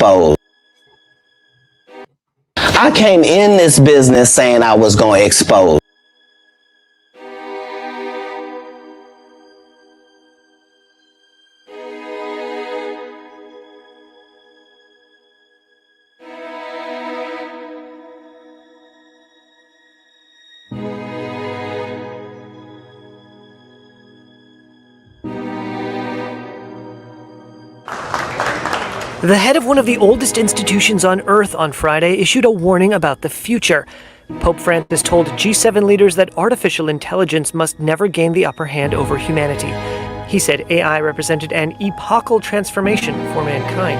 expose. I came in this business saying I was going to expose. The head of one of the oldest institutions on Earth on Friday issued a warning about the future. Pope Francis told G7 leaders that artificial intelligence must never gain the upper hand over humanity. He said AI represented an epochal transformation for mankind.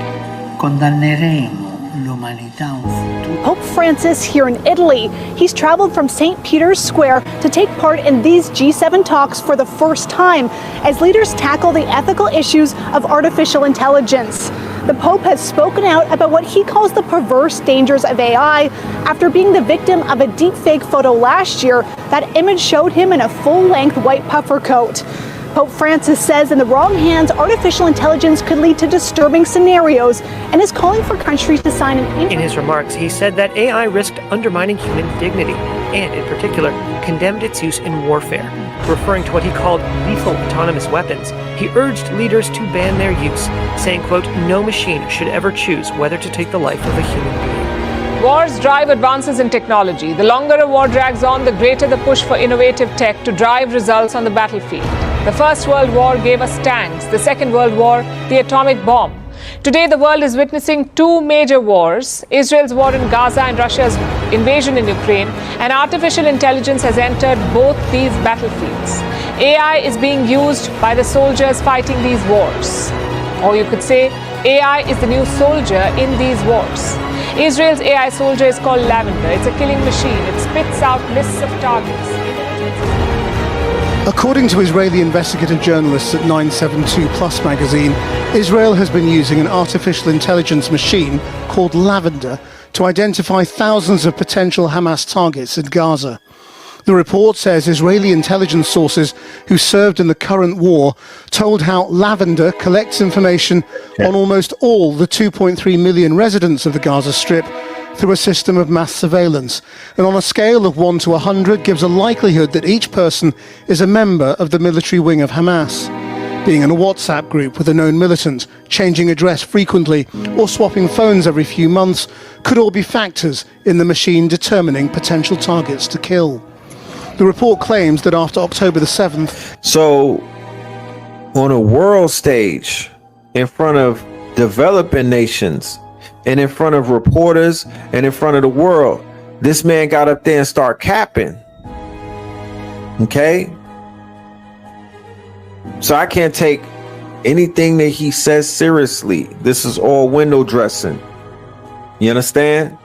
Pope Francis here in Italy. He's traveled from St. Peter's Square to take part in these G7 talks for the first time as leaders tackle the ethical issues of artificial intelligence. The Pope has spoken out about what he calls the perverse dangers of AI after being the victim of a deepfake photo last year. That image showed him in a full-length white puffer coat. Pope Francis says in the wrong hands, artificial intelligence could lead to disturbing scenarios and is calling for countries to sign an... In his remarks, he said that AI risked undermining human dignity and, in particular, condemned its use in warfare. Referring to what he called lethal autonomous weapons, he urged leaders to ban their use, saying, quote, "No machine should ever choose whether to take the life of a human being." Wars drive advances in technology. The longer a war drags on, the greater the push for innovative tech to drive results on the battlefield. The First World War gave us tanks, the Second World War, the atomic bomb. Today, the world is witnessing two major wars, Israel's war in Gaza and Russia's invasion in Ukraine, and artificial intelligence has entered both these battlefields. AI is being used by the soldiers fighting these wars. Or you could say, AI is the new soldier in these wars. Israel's AI soldier is called Lavender. It's a killing machine. It spits out lists of targets. According to Israeli investigative journalists at 972 Plus magazine, Israel has been using an artificial intelligence machine called Lavender to identify thousands of potential Hamas targets in Gaza. The report says Israeli intelligence sources who served in the current war told how Lavender collects information on almost all the 2.3 million residents of the Gaza Strip through a system of mass surveillance, and on a scale of 1 to 100 gives a likelihood that each person is a member of the military wing of Hamas. Being in a WhatsApp group with a known militant, changing address frequently, or swapping phones every few months could all be factors in the machine determining potential targets to kill. The report claims that after October the 7th... So, on a world stage, in front of developing nations, and in front of reporters, and in front of the world, this man got up there and started capping. Okay? So I can't take anything that he says seriously. This is all window dressing. You understand?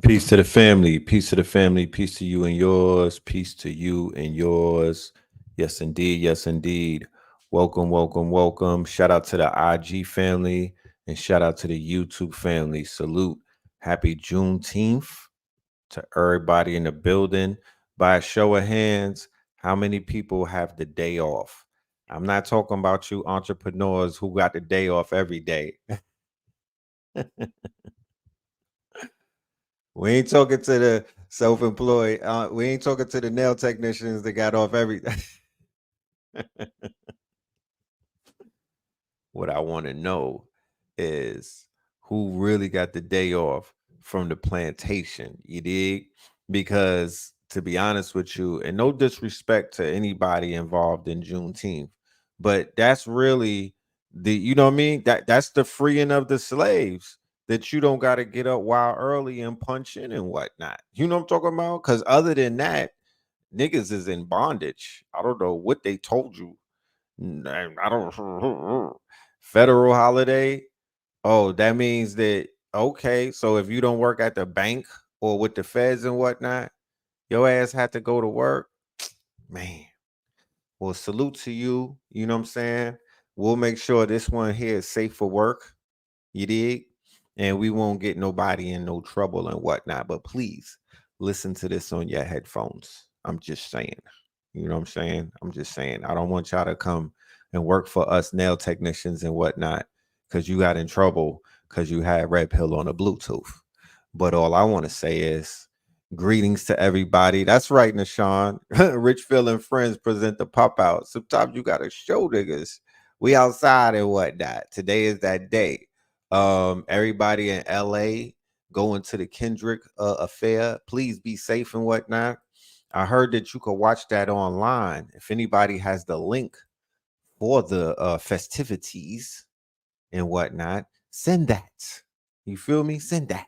Peace to the family. Peace to the family. Peace to you and yours. Peace to you and yours. Yes, indeed. Yes, indeed. Welcome, welcome, welcome. Shout out to the IG family and shout out to the YouTube family. Salute. Happy Juneteenth to everybody in the building. By a show of hands, how many people have the day off? I'm not talking about you entrepreneurs who got the day off every day. We ain't talking to the self-employed. We ain't talking to the nail technicians that got off every day. What I want to know is who really got the day off from the plantation, you dig? Because to be honest with you, and no disrespect to anybody involved in Juneteenth, but that's really the, you know what I mean? That's the freeing of the slaves, that you don't got to get up wild early and punch in and whatnot. You know what I'm talking about? Because other than that, niggas is in bondage. I don't know what they told you. I don't. Federal holiday. Oh, that means that, okay, so if you don't work at the bank or with the feds and whatnot, your ass had to go to work. Man, well, salute to you. You know what I'm saying? We'll make sure this one here is safe for work. You dig? And we won't get nobody in no trouble and whatnot. But please listen to this on your headphones. I'm just saying. You know what I'm saying? I'm just saying. I don't want y'all to come and work for us nail technicians and whatnot because you got in trouble because you had red pill on a Bluetooth. But all I want to say is greetings to everybody. That's right, Nashawn. Richfield and friends present the pop out. Sometimes you gotta show niggas we outside and whatnot. Today is that day. Everybody in LA going to the Kendrick affair. Please be safe and whatnot. I heard that you could watch that online. If anybody has the link for the festivities and whatnot, send that. You feel me? Send that.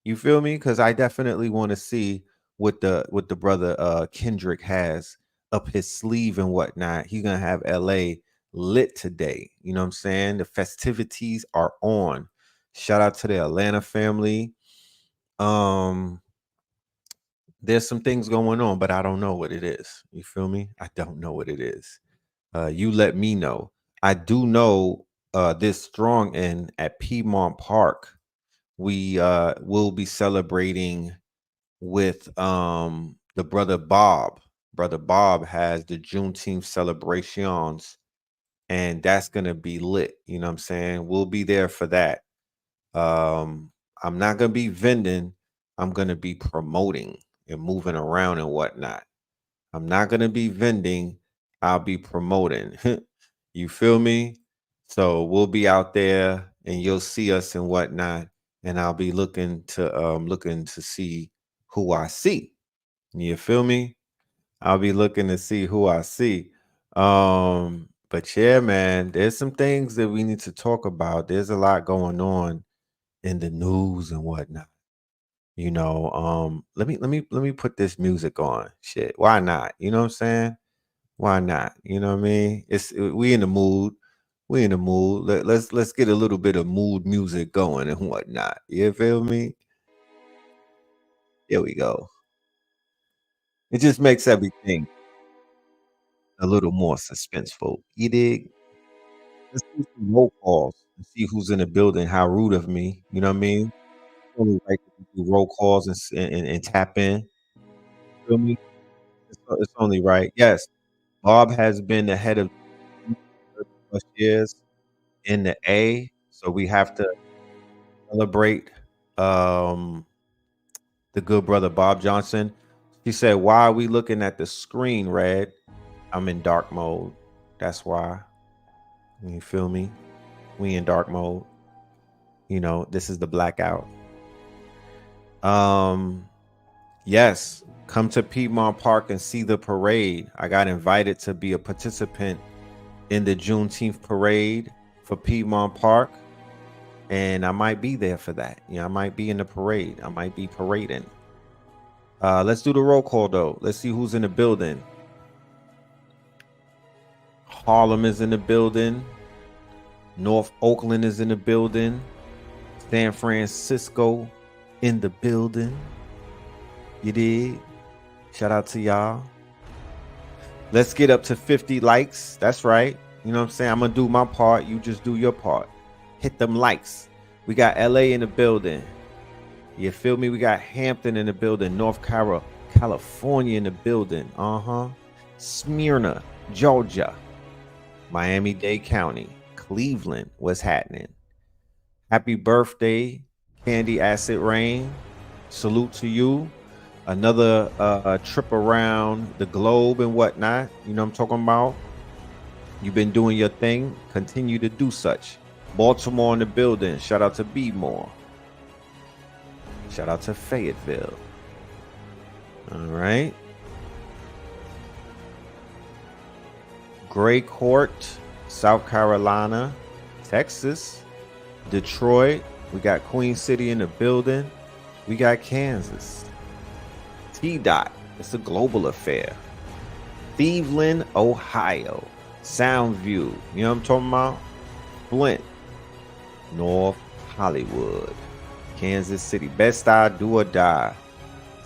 You feel me? Because I definitely want to see what the brother Kendrick has up his sleeve and whatnot. He's gonna have LA lit today. You know what I'm saying? The festivities are on. Shout out to the Atlanta family. There's some things going on, but I don't know what it is. You feel me? I don't know what it is. You let me know. I do know this strong end at Piedmont Park. We will be celebrating with the brother Bob. Brother Bob has the Juneteenth celebrations, and that's gonna be lit. You know what I'm saying? We'll be there for that. I'm not gonna be vending, I'm gonna be promoting and moving around and whatnot. I'm not gonna be vending, I'll be promoting. You feel me? So we'll be out there and you'll see us and whatnot. And I'll be looking to see who I see. You feel me? I'll be looking to see who I see. But yeah, man, there's some things that we need to talk about. There's a lot going on in the news and whatnot. You know, let me put this music on. Shit, why not? You know what I'm saying? Why not? You know what I mean? We in the mood. We in the mood. Let's get a little bit of mood music going and whatnot. You feel me? Here we go. It just makes everything a little more suspenseful. You dig? Let's do some roll calls and see who's in the building. How rude of me. You know what I mean? It's only right to do roll calls and tap in. Feel me? It's only right. Yes, Bob has been the head of 30 plus years in the A, so we have to celebrate the good brother Bob Johnson. He said, "Why are we looking at the screen, Red? I'm in dark mode. That's why." You feel me? We in dark mode. You know, this is the blackout. Yes, come to Piedmont Park and see the parade. I got invited to be a participant in the Juneteenth parade for Piedmont Park, and I might be there for that. I might be in the parade. I might be parading. Let's do the roll call though. Let's see who's in the building. Harlem is in the building. North Oakland is in the building. San Francisco in the building. You did. Shout out to y'all. Let's get up to 50 likes. That's right. You know what I'm saying? I'm going to do my part. You just do your part. Hit them likes. We got LA in the building. You feel me? We got Hampton in the building. North California in the building. Smyrna, Georgia. Miami-Dade County. Cleveland. What's happening? Happy birthday, Candy Acid Rain. Salute to you. Another trip around the globe and whatnot. You know what I'm talking about? You've been doing your thing. Continue to do such. Baltimore in the building. Shout out to B-More. Shout out to Fayetteville. All right. Gray Court, South Carolina, Texas, Detroit. We got Queen City in the building. We got Kansas. T-Dot. It's a global affair. Cleveland, Ohio. Soundview. You know what I'm talking about? Flint. North Hollywood. Kansas City. Best I do or die.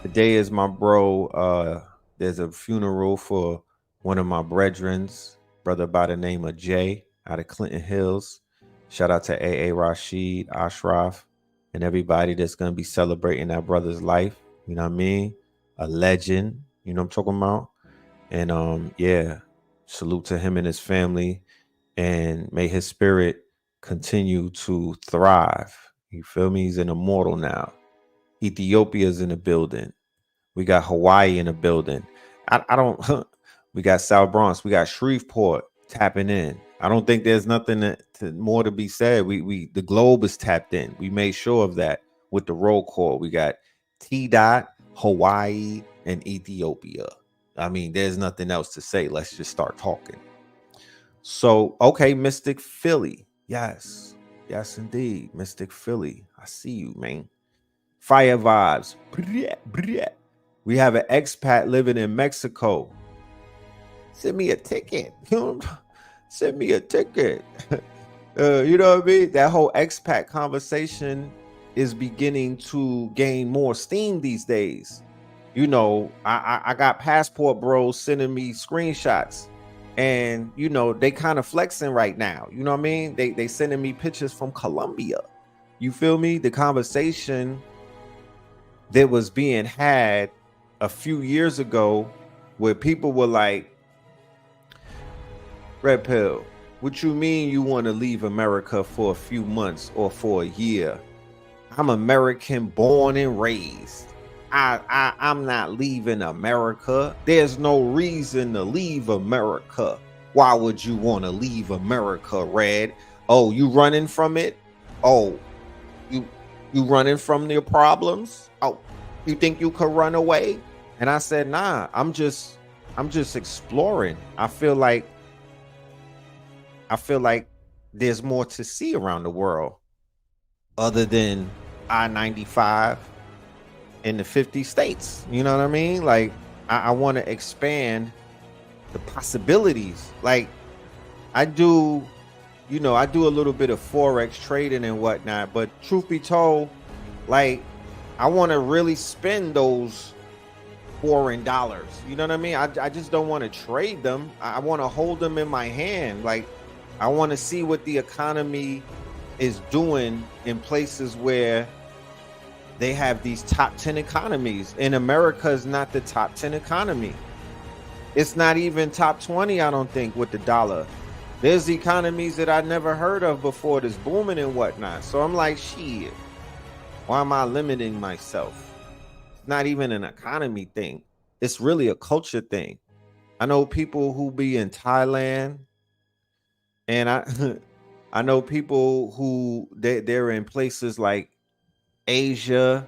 Today is my bro. There's a funeral for one of my brethrens, brother by the name of Jay out of Clinton Hills. Shout out to A.A. Rashid, Ashraf, and everybody that's going to be celebrating that brother's life. You know what I mean? A legend. You know what I'm talking about? And yeah, salute to him and his family. And may his spirit continue to thrive. You feel me? He's an immortal now. Ethiopia's in the building. We got Hawaii in the building. I don't. We got South Bronx. We got Shreveport tapping in. I don't think there's nothing more to be said. The globe is tapped in. We made sure of that with the roll call. We got T-Dot, Hawaii, and Ethiopia. I mean, there's nothing else to say. Let's just start talking. So, okay, Mystic Philly. Yes, indeed. Mystic Philly. I see you, man. Fire vibes. We have an expat living in Mexico. Send me a ticket. Send me a ticket. You know what I mean? That whole expat conversation is beginning to gain more steam these days. You know, I got passport bros sending me screenshots, and you know, they kind of flexing right now. You know what I mean? They sending me pictures from Colombia. You feel me? The conversation that was being had a few years ago where people were like, Red Pill, what you mean you want to leave America for a few months or for a year? I'm American born and raised. I'm not leaving America. There's no reason to leave America. Why would you want to leave America, Red? Oh, you running from it? Oh, you running from your problems? Oh, you think you could run away? And I said, nah, I'm just exploring. I feel like there's more to see around the world other than I-95 in the 50 states. You know what I mean? Like, I want to expand the possibilities. Like, I do a little bit of Forex trading and whatnot, but truth be told, like, I want to really spend those foreign dollars. You know what I mean? I just don't want to trade them. I want to hold them in my hand. Like, I want to see what the economy is doing in places where they have these top 10 economies. And America is not the top 10 economy. It's not even top 20, I don't think, with the dollar. There's economies that I never heard of before that's booming and whatnot. So I'm like, shit, why am I limiting myself? It's not even an economy thing. It's really a culture thing. I know people who be in Thailand, and I know people who they're in places like Asia.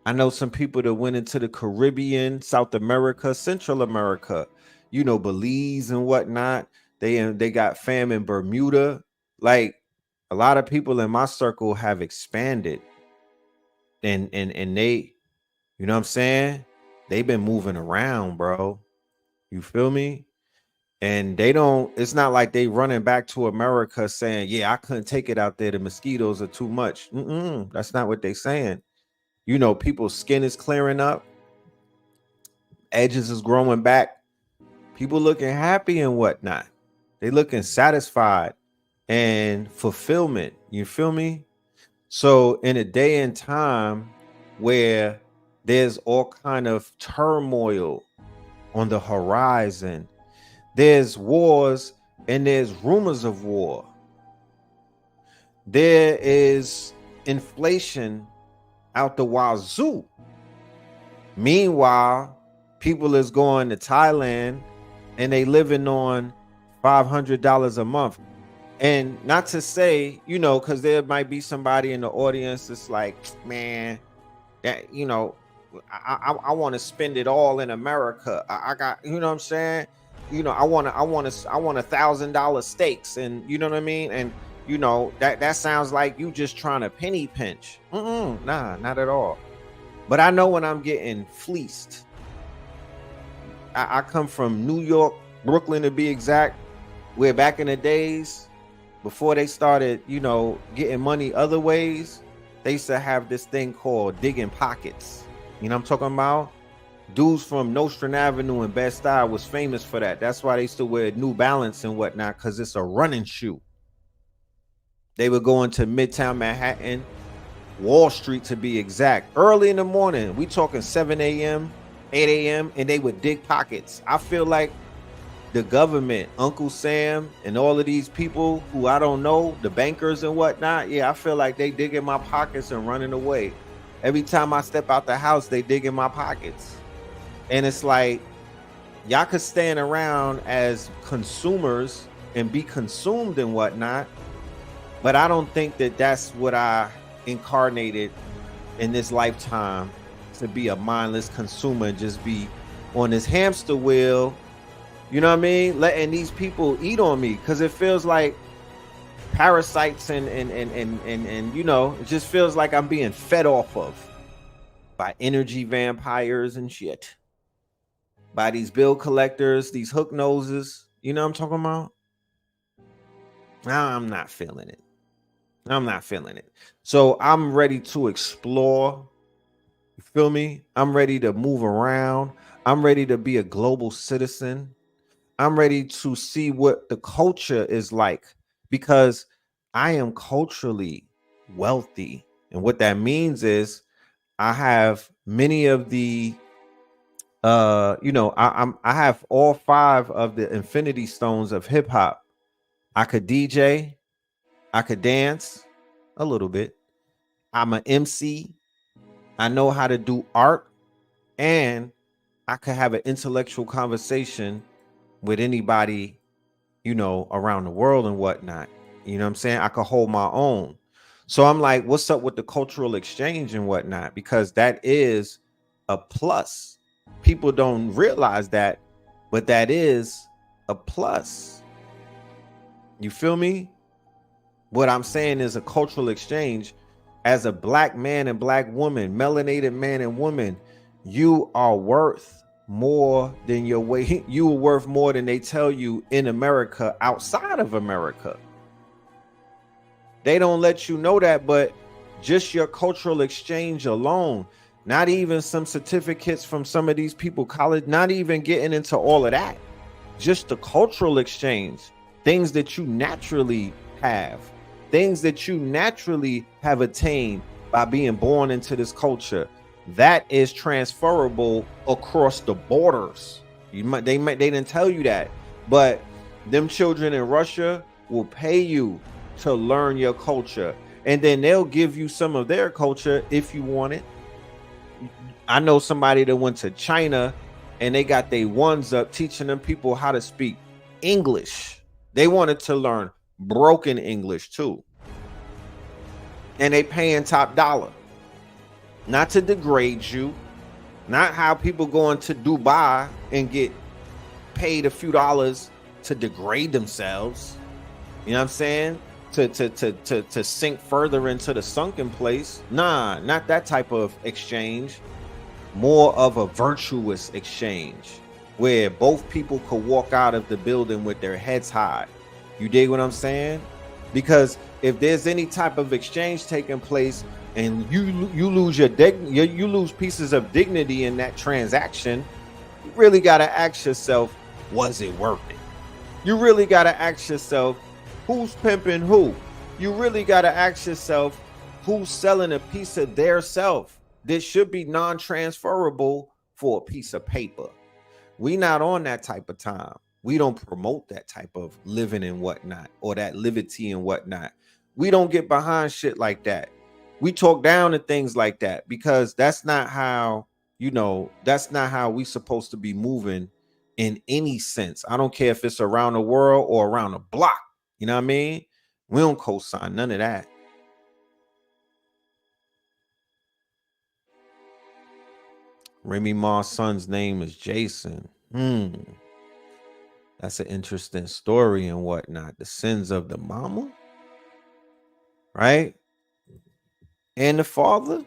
I know some people that went into the Caribbean, South America, Central America, you know, Belize and whatnot. They got fam in Bermuda. Like, a lot of people in my circle have expanded, and they, you know what I'm saying? They've been moving around, bro. You feel me? And it's not like they running back to America saying, yeah, I couldn't take it out there. The mosquitoes are too much. That's not what they saying. You know, people's skin is clearing up. Edges is growing back. People looking happy and whatnot. They looking satisfied and fulfillment. You feel me? So in a day and time where there's all kind of turmoil on the horizon, there's wars and there's rumors of war. There is inflation out the wazoo. Meanwhile, people is going to Thailand and they living on $500 a month. And not to say, you know, because there might be somebody in the audience that's like, man, that, you know, I want to spend it all in America. I got, you know what I'm saying? You know, I want $1,000 steaks, and you know what I mean? And you know, that sounds like you just trying to penny pinch. Nah, not at all. But I know when I'm getting fleeced. I come from New York, Brooklyn to be exact, where back in the days, before they started, you know, getting money other ways, they used to have this thing called digging pockets. You know what I'm talking about? Dudes from Nostrand Avenue and Bed-Stuy was famous for that. That's why they used to wear New Balance and whatnot, because it's a running shoe. They would go into Midtown Manhattan, Wall Street to be exact, early in the morning. We talking 7 a.m., 8 a.m., and they would dig pockets. I feel like the government, Uncle Sam, and all of these people who I don't know, the bankers and whatnot, yeah, I feel like they dig in my pockets and running away. Every time I step out the house, they dig in my pockets. And it's like, y'all could stand around as consumers and be consumed and whatnot, but I don't think that that's what I incarnated in this lifetime, to be a mindless consumer and just be on this hamster wheel, you know what I mean, letting these people eat on me, because it feels like parasites and you know, it just feels like I'm being fed off of by energy vampires and shit, by these bill collectors, these hook noses, you know what I'm talking about? I'm not feeling it. I'm not feeling it. So I'm ready to explore. You feel me? I'm ready to move around. I'm ready to be a global citizen. I'm ready to see what the culture is like, because I am culturally wealthy. And what that means is I have many of the you know, I have all 5 of the infinity stones of hip hop. I could DJ, I could dance a little bit. I'm an MC. I know how to do art, and I could have an intellectual conversation with anybody, you know, around the world and whatnot. You know what I'm saying? I could hold my own. So I'm like, what's up with the cultural exchange and whatnot? Because that is a plus. People don't realize that, but that is a plus. You feel me? What I'm saying is a cultural exchange. As a black man and black woman, melanated man and woman, you are worth more than your weight. You are worth more than they tell you in America, outside of America. They don't let you know that, but just your cultural exchange alone, not even some certificates from some of these people, college, not even getting into all of that. Just the cultural exchange, things that you naturally have. Things that you naturally have attained by being born into this culture, that is transferable across the borders. They didn't tell you that, but them children in Russia will pay you to learn your culture, and then they'll give you some of their culture if you want it. I know somebody that went to China and they got their ones up teaching them people how to speak English. They wanted to learn broken English too, and they paying top dollar. Not to degrade you, not how people go into Dubai and get paid a few dollars to degrade themselves. You know what I'm saying? To sink further into the sunken place. Nah, not that type of exchange. More of a virtuous exchange where both people could walk out of the building with their heads high. You dig what I'm saying? Because if there's any type of exchange taking place and you lose you lose pieces of dignity in that transaction, you really got to ask yourself, was it worth it? You really got to ask yourself, who's pimping who? You really got to ask yourself, who's selling a piece of their self that should be non-transferable for a piece of paper? We not on that type of time. We don't promote that type of living and whatnot, or that liberty and whatnot. We don't get behind shit like that. We talk down to things like that because that's not how, you know, that's not how we supposed to be moving in any sense. I don't care if it's around the world or around the block. You know what I mean? We don't co-sign none of that. Remy Ma's son's name is Jason. That's an interesting story and whatnot. The sins of the mama, right? And the father.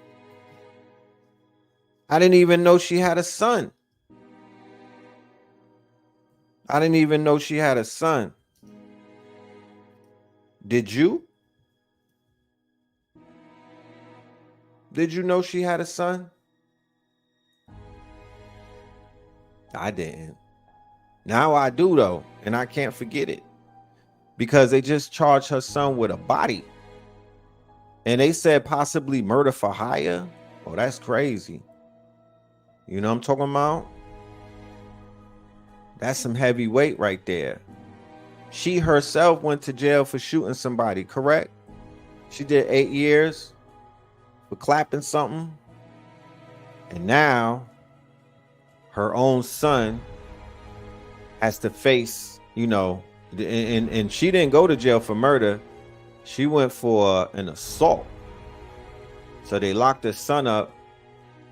I didn't even know she had a son. I didn't even know she had a son. Did you? Did you know she had a son? I didn't. Now I do though, and I can't forget it because they just charged her son with a body. And they said possibly murder for hire. Oh, that's crazy. You know what I'm talking about? That's some heavy weight right there. She herself went to jail for shooting somebody, correct? She did 8 years for clapping something. And now her own son has to face, and she didn't go to jail for murder. She went for an assault. So they locked her son up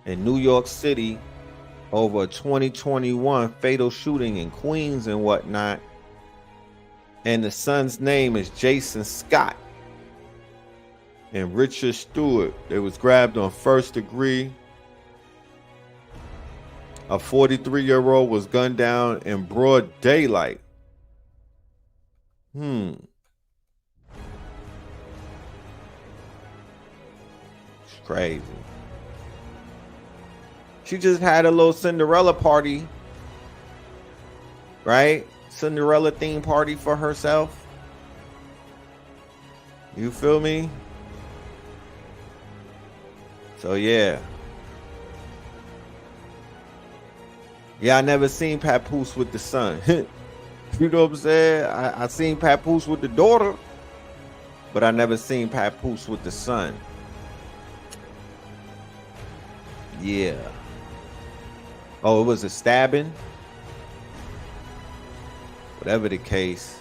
in New York City over a 2021 fatal shooting in Queens and whatnot. And the son's name is Jason Scott and Richard Stewart. They was grabbed on first degree. A 43-year-old was gunned down in broad daylight. It's crazy. She just had a little Cinderella party, right? Cinderella theme party for herself. You feel me? So yeah. Yeah, I never seen Papoose with the son. You know what I'm saying? I seen Papoose with the daughter, but I never seen Papoose with the son. Yeah. Oh, it was a stabbing? Whatever the case.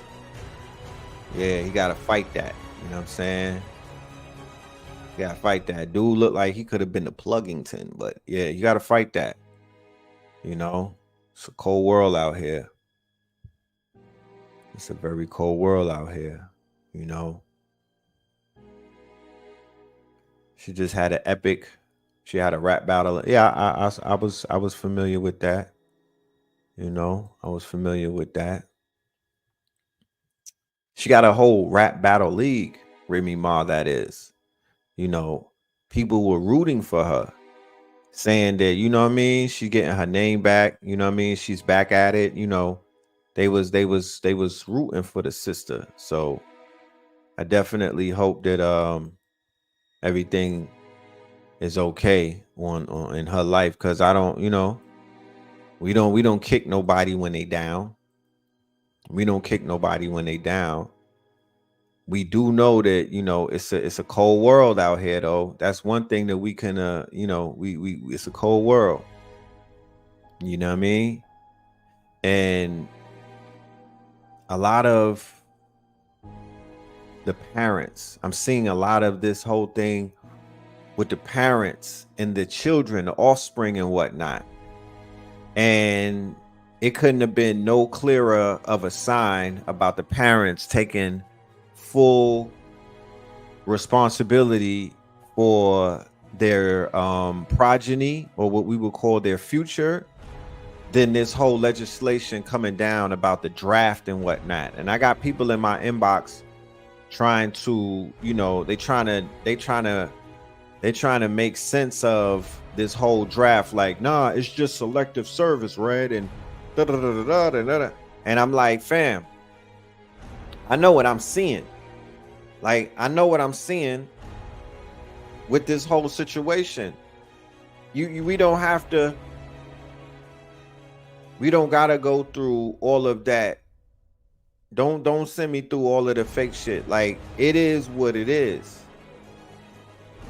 Yeah, he gotta fight that. You know what I'm saying? You gotta fight that. Dude looked like he could have been the Pluggington, but yeah, you gotta fight that. It's a cold world out here. It's a very cold world out here. She just had an epic. She had a rap battle. Yeah, I was familiar with that. I was familiar with that. She got a whole rap battle league, Remy Ma, that is. People were rooting for her, saying that, she's getting her name back, she's back at it, they was rooting for the sister. So I definitely hope that everything is okay on in her life, because I don't, we don't kick nobody when they down. We don't kick nobody when they down. We do know that, it's a cold world out here, though. That's one thing that we can, it's a cold world. You know what I mean? And a lot of the parents, I'm seeing a lot of this whole thing with the parents and the children, the offspring and whatnot. And it couldn't have been no clearer of a sign about the parents taking full responsibility for their progeny, or what we would call their future, than this whole legislation coming down about the draft and whatnot. And I got people in my inbox trying to, they trying to make sense of this whole draft. Like, nah, it's just selective service, Red, and da da da da da da. And I'm like, fam, I know what I'm seeing. Like, I know what I'm seeing with this whole situation. We don't have to. We don't gotta go through all of that. Don't send me through all of the fake shit. Like, it is what it is.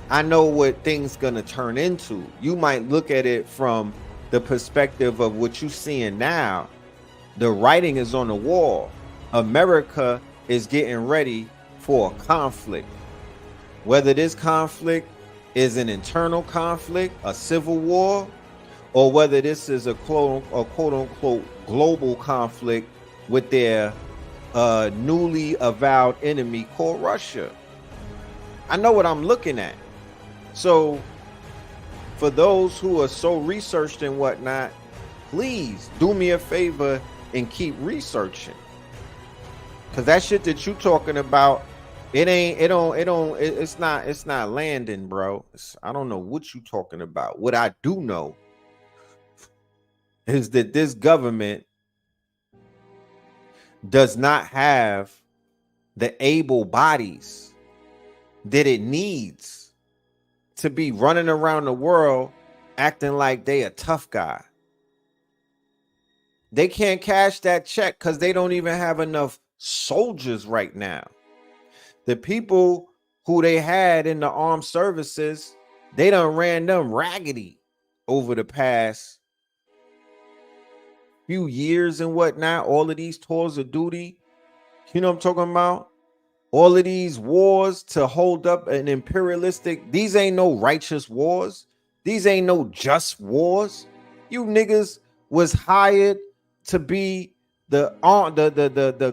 I know what things gonna turn into. You might look at it from the perspective of what you're seeing now. The writing is on the wall. America is getting ready for a conflict. Whether this conflict is an internal conflict, a civil war, or whether this is a quote unquote global conflict with their newly avowed enemy called Russia. I know what I'm looking at. So for those who are so researched and whatnot, please do me a favor and keep researching. Cause that shit that you talking about, it's not landing, bro. I don't know what you talking about. What I do know is that this government does not have the able bodies that it needs to be running around the world acting like they a tough guy. They can't cash that check because they don't even have enough soldiers right now. The people who they had in the armed services, they done ran them raggedy over the past few years and whatnot. All of these tours of duty, you know what I'm talking about? All of these wars to hold up an imperialistic, these ain't no righteous wars. These ain't no just wars. You niggas was hired to be the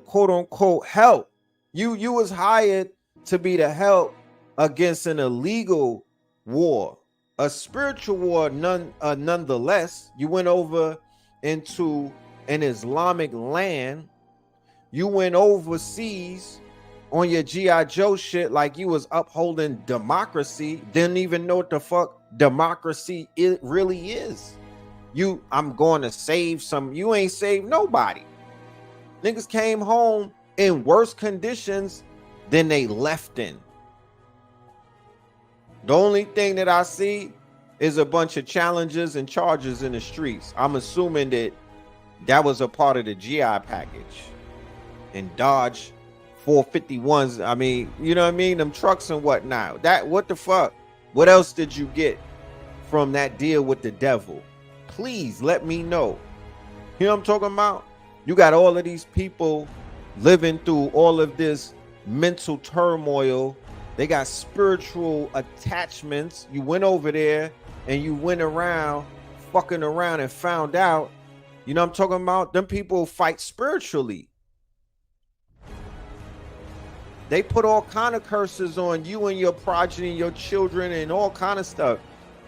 quote unquote help. You was hired to be the help against an illegal war, a spiritual war nonetheless. You went over into an Islamic land. You went overseas on your G.I. Joe shit like you was upholding democracy. Didn't even know what the fuck democracy it really is. I'm going to save some. You ain't saved nobody. Niggas came home in worse conditions than they left in. The only thing that I see is a bunch of challenges and charges in the streets. I'm assuming that was a part of the GI package. And Dodge 451s. I mean, you know what I mean? Them trucks and whatnot. What the fuck? What else did you get from that deal with the devil? Please let me know. You know what I'm talking about? You got all of these people living through all of this mental turmoil. They got spiritual attachments. You went over there and you went around fucking around and found out, you know what I'm talking about? Them people fight spiritually. They put all kind of curses on you and your progeny, your children, and all kind of stuff.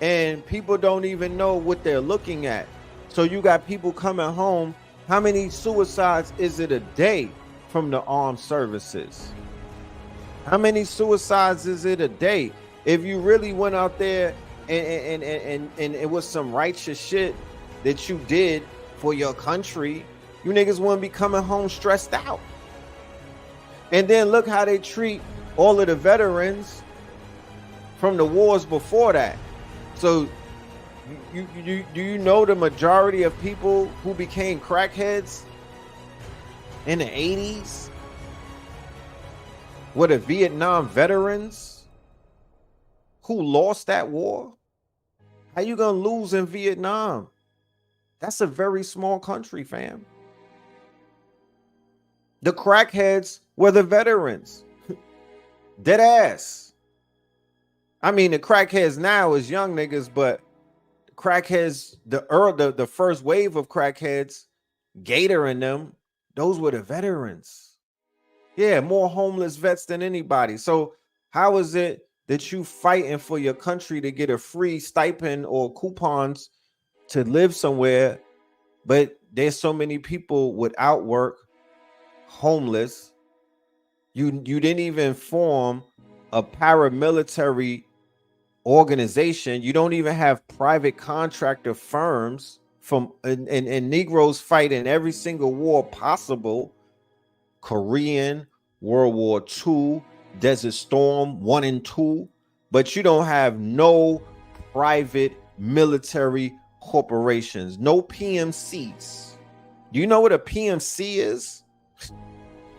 And people don't even know what they're looking at. So you got people coming home. How many suicides is it a day from the armed services? How many suicides is it a day? If you really went out there and it was some righteous shit that you did for your country, you niggas wouldn't be coming home stressed out. And then look how they treat all of the veterans from the wars before that. So do you know the majority of people who became crackheads in the 80s were the Vietnam veterans who lost that war? How you gonna lose in Vietnam? That's a very small country, fam. The crackheads were the veterans. Dead ass. I mean, the crackheads now is young niggas, but the crackheads, the first wave of crackheads, Gator and them, those were the veterans. Yeah, more homeless vets than anybody. So how is it that you fighting for your country to get a free stipend or coupons to live somewhere, but there's so many people without work, homeless? You didn't even form a paramilitary organization. You don't even have private contractor firms and Negroes fight in every single war possible. Korean, World War II, Desert Storm 1 and 2, but you don't have no private military corporations, no PMCs. Do you know what a PMC is?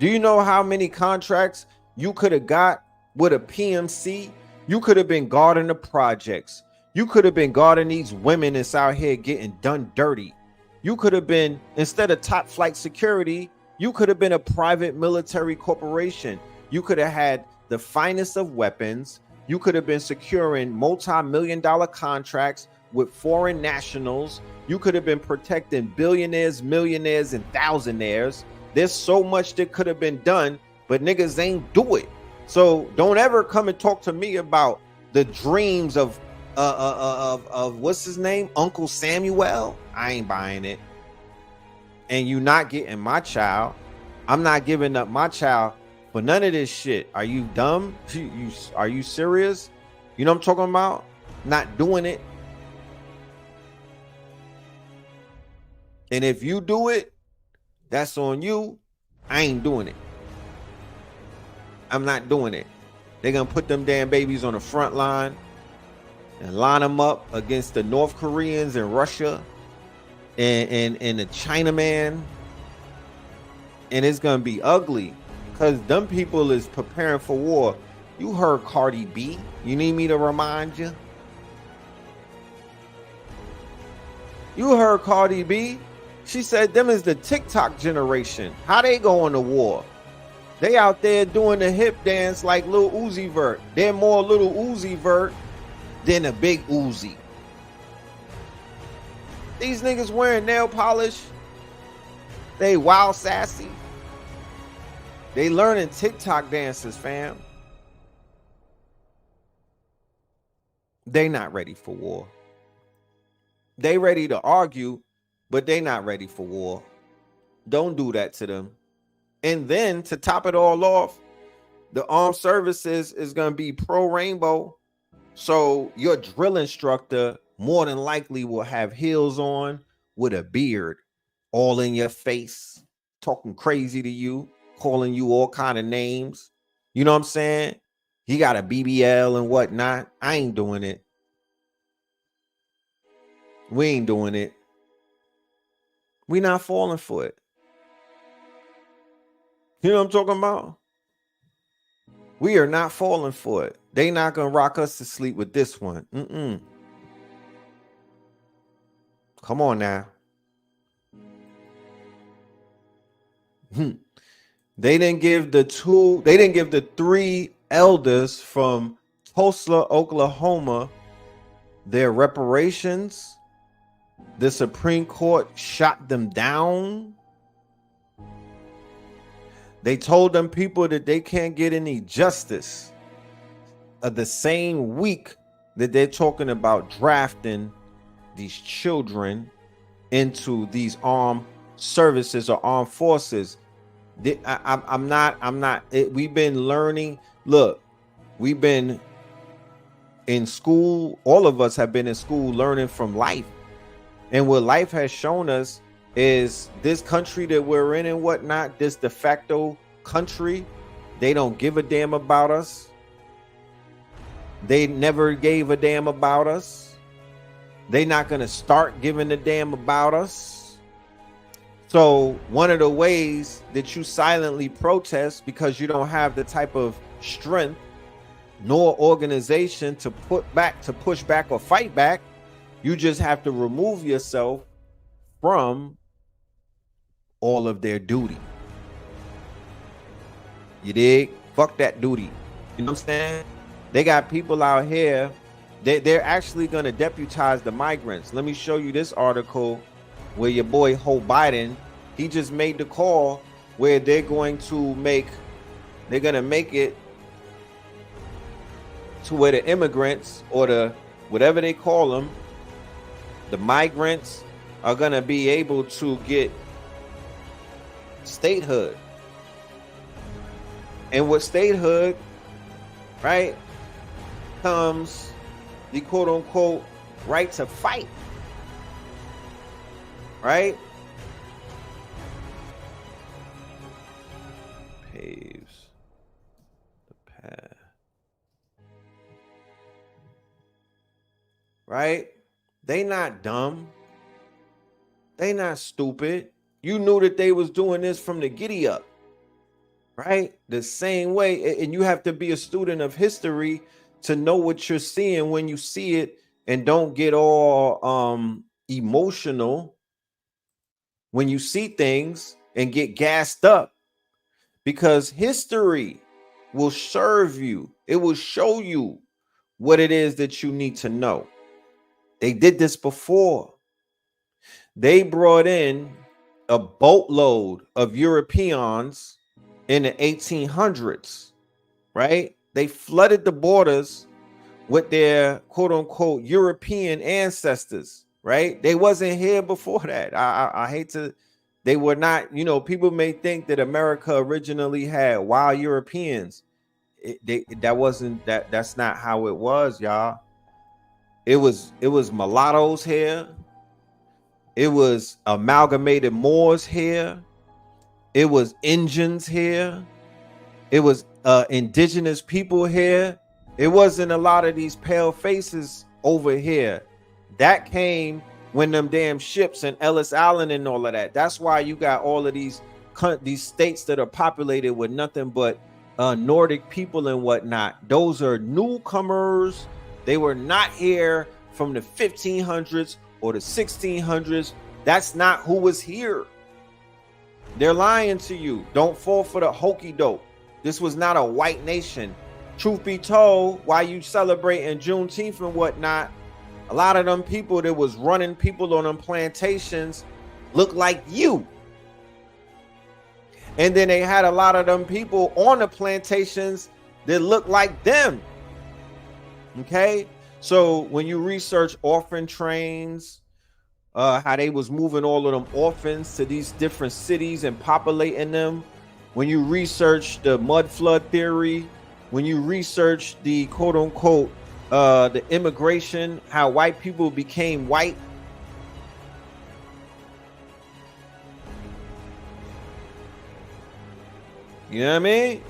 Do you know how many contracts you could have got with a PMC? You could have been guarding the projects. You could have been guarding these women that's out here getting done dirty. You could have been, instead of top flight security, you could have been a private military corporation. You could have had the finest of weapons. You could have been securing multi-million-dollar contracts with foreign nationals. You could have been protecting billionaires, millionaires, and thousandaires. There's so much that could have been done, but niggas ain't do it. So don't ever come and talk to me about the dreams of what's his name, Uncle Samuel. I ain't buying it. And you not getting my child. I'm not giving up my child for none of this shit. Are you dumb? Are you serious? You know what I'm talking about? Not doing it. And if you do it, that's on you. I ain't doing it. I'm not doing it. They're gonna put them damn babies on the front line and line them up against the North Koreans and Russia and the Chinaman, and it's gonna be ugly because them people is preparing for war. You heard Cardi B. You need me to remind you? You heard Cardi B. She said them is the TikTok generation. How they going to war? They out there doing the hip dance like Lil Uzi Vert. They're more Lil Uzi Vert than a big Uzi. These niggas wearing nail polish. They wild sassy. They learning TikTok dances, fam. They not ready for war. They ready to argue, but they not ready for war. Don't do that to them. And then to top it all off, the armed services is going to be pro-rainbow. So your drill instructor more than likely will have heels on with a beard all in your face, talking crazy to you, calling you all kind of names. You know what I'm saying? He got a BBL and whatnot. I ain't doing it. We ain't doing it. We not falling for it. You know what I'm talking about? We are not falling for it. They not gonna rock us to sleep with this one. Come on now. They didn't give the 3 elders from Tulsa, Oklahoma, their reparations. The Supreme Court shot them down. They told them people that they can't get any justice of the same week that they're talking about drafting these children into these armed services or armed forces. I'm not. We've been learning. Look, we've been in school. All of us have been in school learning from life. And what life has shown us is this country that we're in and whatnot, this de facto country, they don't give a damn about us. They never gave a damn about us. They're not going to start giving a damn about us. So one of the ways that you silently protest because you don't have the type of strength nor organization to push back or fight back, you just have to remove yourself from all of their duty. You dig? Fuck that duty. You know what I'm saying? They got people out here. They're actually going to deputize the migrants. Let me show you this article where your boy Joe Biden, he just made the call where they're going to make it to where the immigrants or the whatever they call them, the migrants are going to be able to get statehood. And with statehood, right, comes the quote unquote right to fight. Right? Paves the path. Right? They not dumb. They not stupid. You knew that they was doing this from the giddy up. Right? The same way. And you have to be a student of history to know what you're seeing when you see it, and don't get all emotional when you see things and get gassed up, because history will serve you. It will show you what it is that you need to know. They did this before. They brought in a boatload of Europeans in the 1800s, right? They flooded the borders with their quote unquote European ancestors, right? They wasn't here before that. I hate to, they were not, you know, people may think that America originally had wild Europeans. That's not how it was, y'all. It was mulattoes here. It was amalgamated Moors here. It was Indians here. It was indigenous people here. It wasn't a lot of these pale faces over here. That came when them damn ships and Ellis Island and all of that. That's why you got all of these states that are populated with nothing but Nordic people and whatnot. Those are newcomers. They were not here from the 1500s or the 1600s. That's not who was here. They're lying to you. Don't fall for the hokey doke. This was not a white nation. Truth be told, while you celebrating Juneteenth and whatnot, a lot of them people that was running people on them plantations look like you. And then they had a lot of them people on the plantations that look like them. Okay? So when you research orphan trains, how they was moving all of them orphans to these different cities and populating them, when you research the mud flood theory, when you research the quote unquote the immigration, how white people became white, you know what I mean?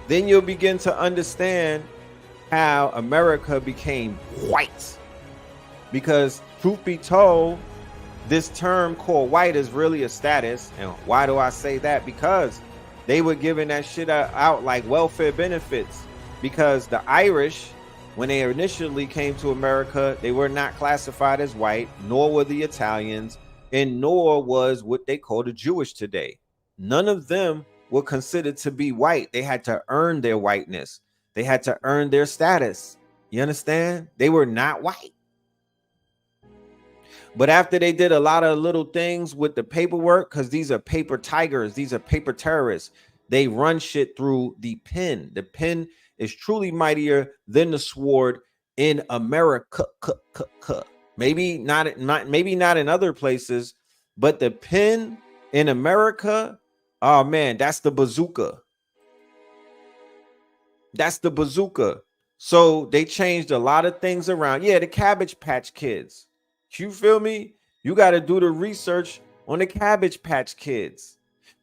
Then you'll begin to understand how America became white. Because truth be told, this term called white is really a status. And why do I say that? Because they were giving that shit out like welfare benefits. Because the Irish, when they initially came to America, they were not classified as white, nor were the Italians, and nor was what they call the Jewish today. None of them were considered to be white. They had to earn their whiteness. They had to earn their status. You understand? They were not white. But after they did a lot of little things with the paperwork, because these are paper tigers, these are paper terrorists, they run shit through the pen. The pen is truly mightier than the sword in America. Maybe not in other places, but the pen in America, oh man, that's the bazooka. That's the bazooka. So they changed a lot of things around. Yeah, the Cabbage Patch Kids. You feel me? You got to do the research on the Cabbage Patch Kids.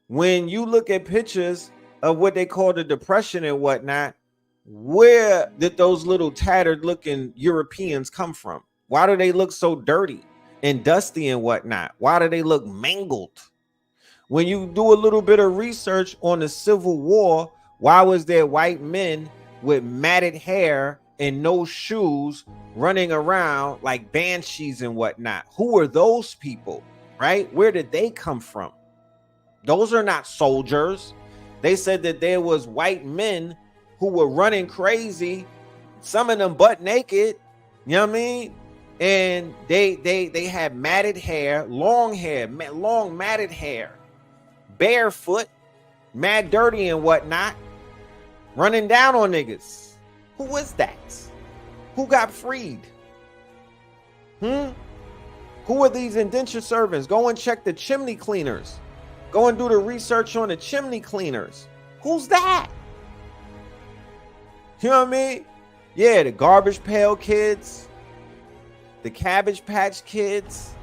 When you look at pictures of what they call the Depression and whatnot, where did those little tattered looking Europeans come from? Why do they look so dirty and dusty and whatnot? Why do they look mangled? When you do a little bit of research on the Civil War, why was there white men with matted hair and no shoes running around like banshees and whatnot? Who were those people, right? Where did they come from? Those are not soldiers. They said that there was white men who were running crazy, some of them butt naked, you know what I mean? And they had matted hair, long matted hair, barefoot, mad dirty and whatnot, running down on niggas. Who was that? Who got freed? Who are these indentured servants? Go and check the chimney cleaners. Go and do the research on the chimney cleaners. Who's that? You know what I mean? Yeah, the Garbage Pail Kids, the Cabbage Patch Kids,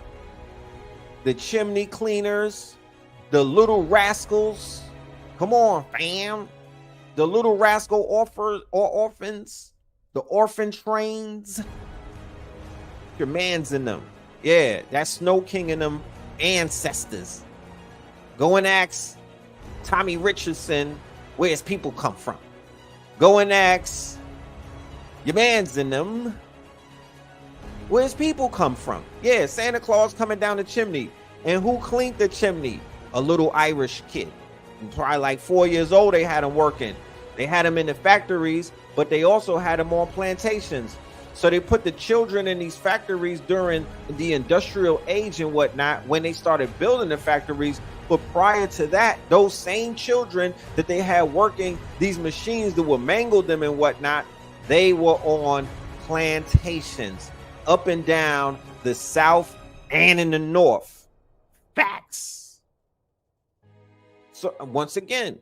the chimney cleaners, the Little Rascals. Come on, fam. The Little Rascal orphans, the orphan trains. Your man's in them. Yeah, that's Snow King and them ancestors. Go and ask Tommy Richardson where his people come from. Go and ask your man's in them where his people come from. Yeah, Santa Claus coming down the chimney. And who cleaned the chimney? A little Irish kid. Probably like 4 years old, they had him working. They had him in the factories, but they also had him on plantations. So they put the children in these factories during the industrial age and whatnot when they started building the factories. But prior to that, those same children that they had working these machines that would mangle them and whatnot, they were on plantations up and down the South and in the North. Facts. So once again,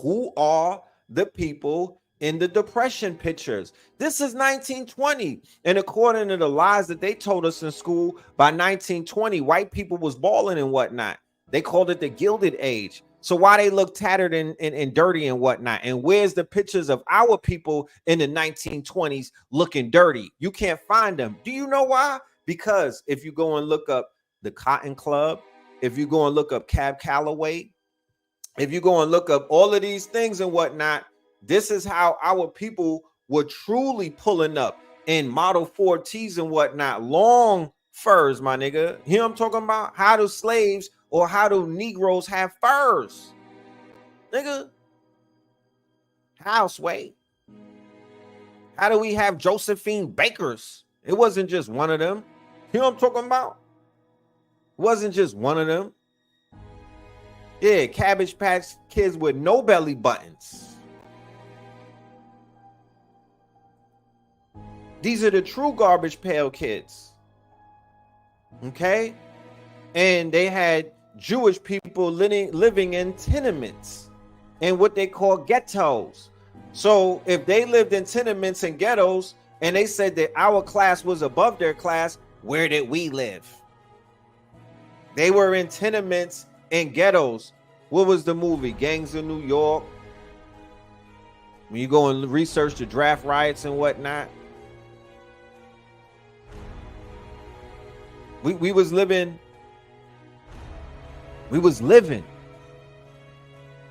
who are the people in the Depression pictures? This is 1920. And according to the lies that they told us in school, by 1920, white people was balling and whatnot. They called it the Gilded Age. So why they look tattered and dirty and whatnot? And where's the pictures of our people in the 1920s looking dirty? You can't find them. Do you know why? Because if you go and look up the Cotton Club, if you go and look up Cab Calloway, if you go and look up all of these things and whatnot, this is how our people were truly pulling up in Model 4Ts and whatnot, long furs, my nigga. You know what I'm talking about? How do slaves or how do Negroes have furs? Nigga. How, Sway? How do we have Josephine Bakers? It wasn't just one of them. You know what I'm talking about? It wasn't just one of them. Yeah, Cabbage Patch Kids with no belly buttons. These are the true Garbage Pail Kids. Okay? And they had Jewish people living in tenements and what they call ghettos. So if they lived in tenements and ghettos and they said that our class was above their class, where did we live? They were in tenements and ghettos. What was the movie? Gangs of New York. When you go and research the draft riots and whatnot. We was living.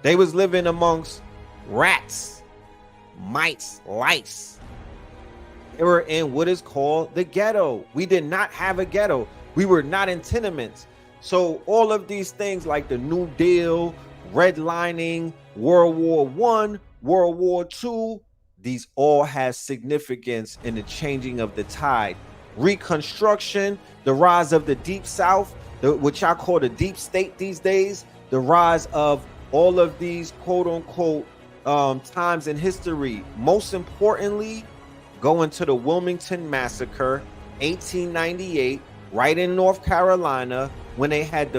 They was living amongst rats, mice, lice. They were in what is called the ghetto. We did not have a ghetto. We were not in tenements. So all of these things like the New Deal, redlining, World War I, World War II, these all have significance in the changing of the tide. Reconstruction, the rise of the Deep South, which I call the deep state these days, the rise of all of these quote unquote times in history. Most importantly, going to the Wilmington Massacre, 1898, right in North Carolina, when they had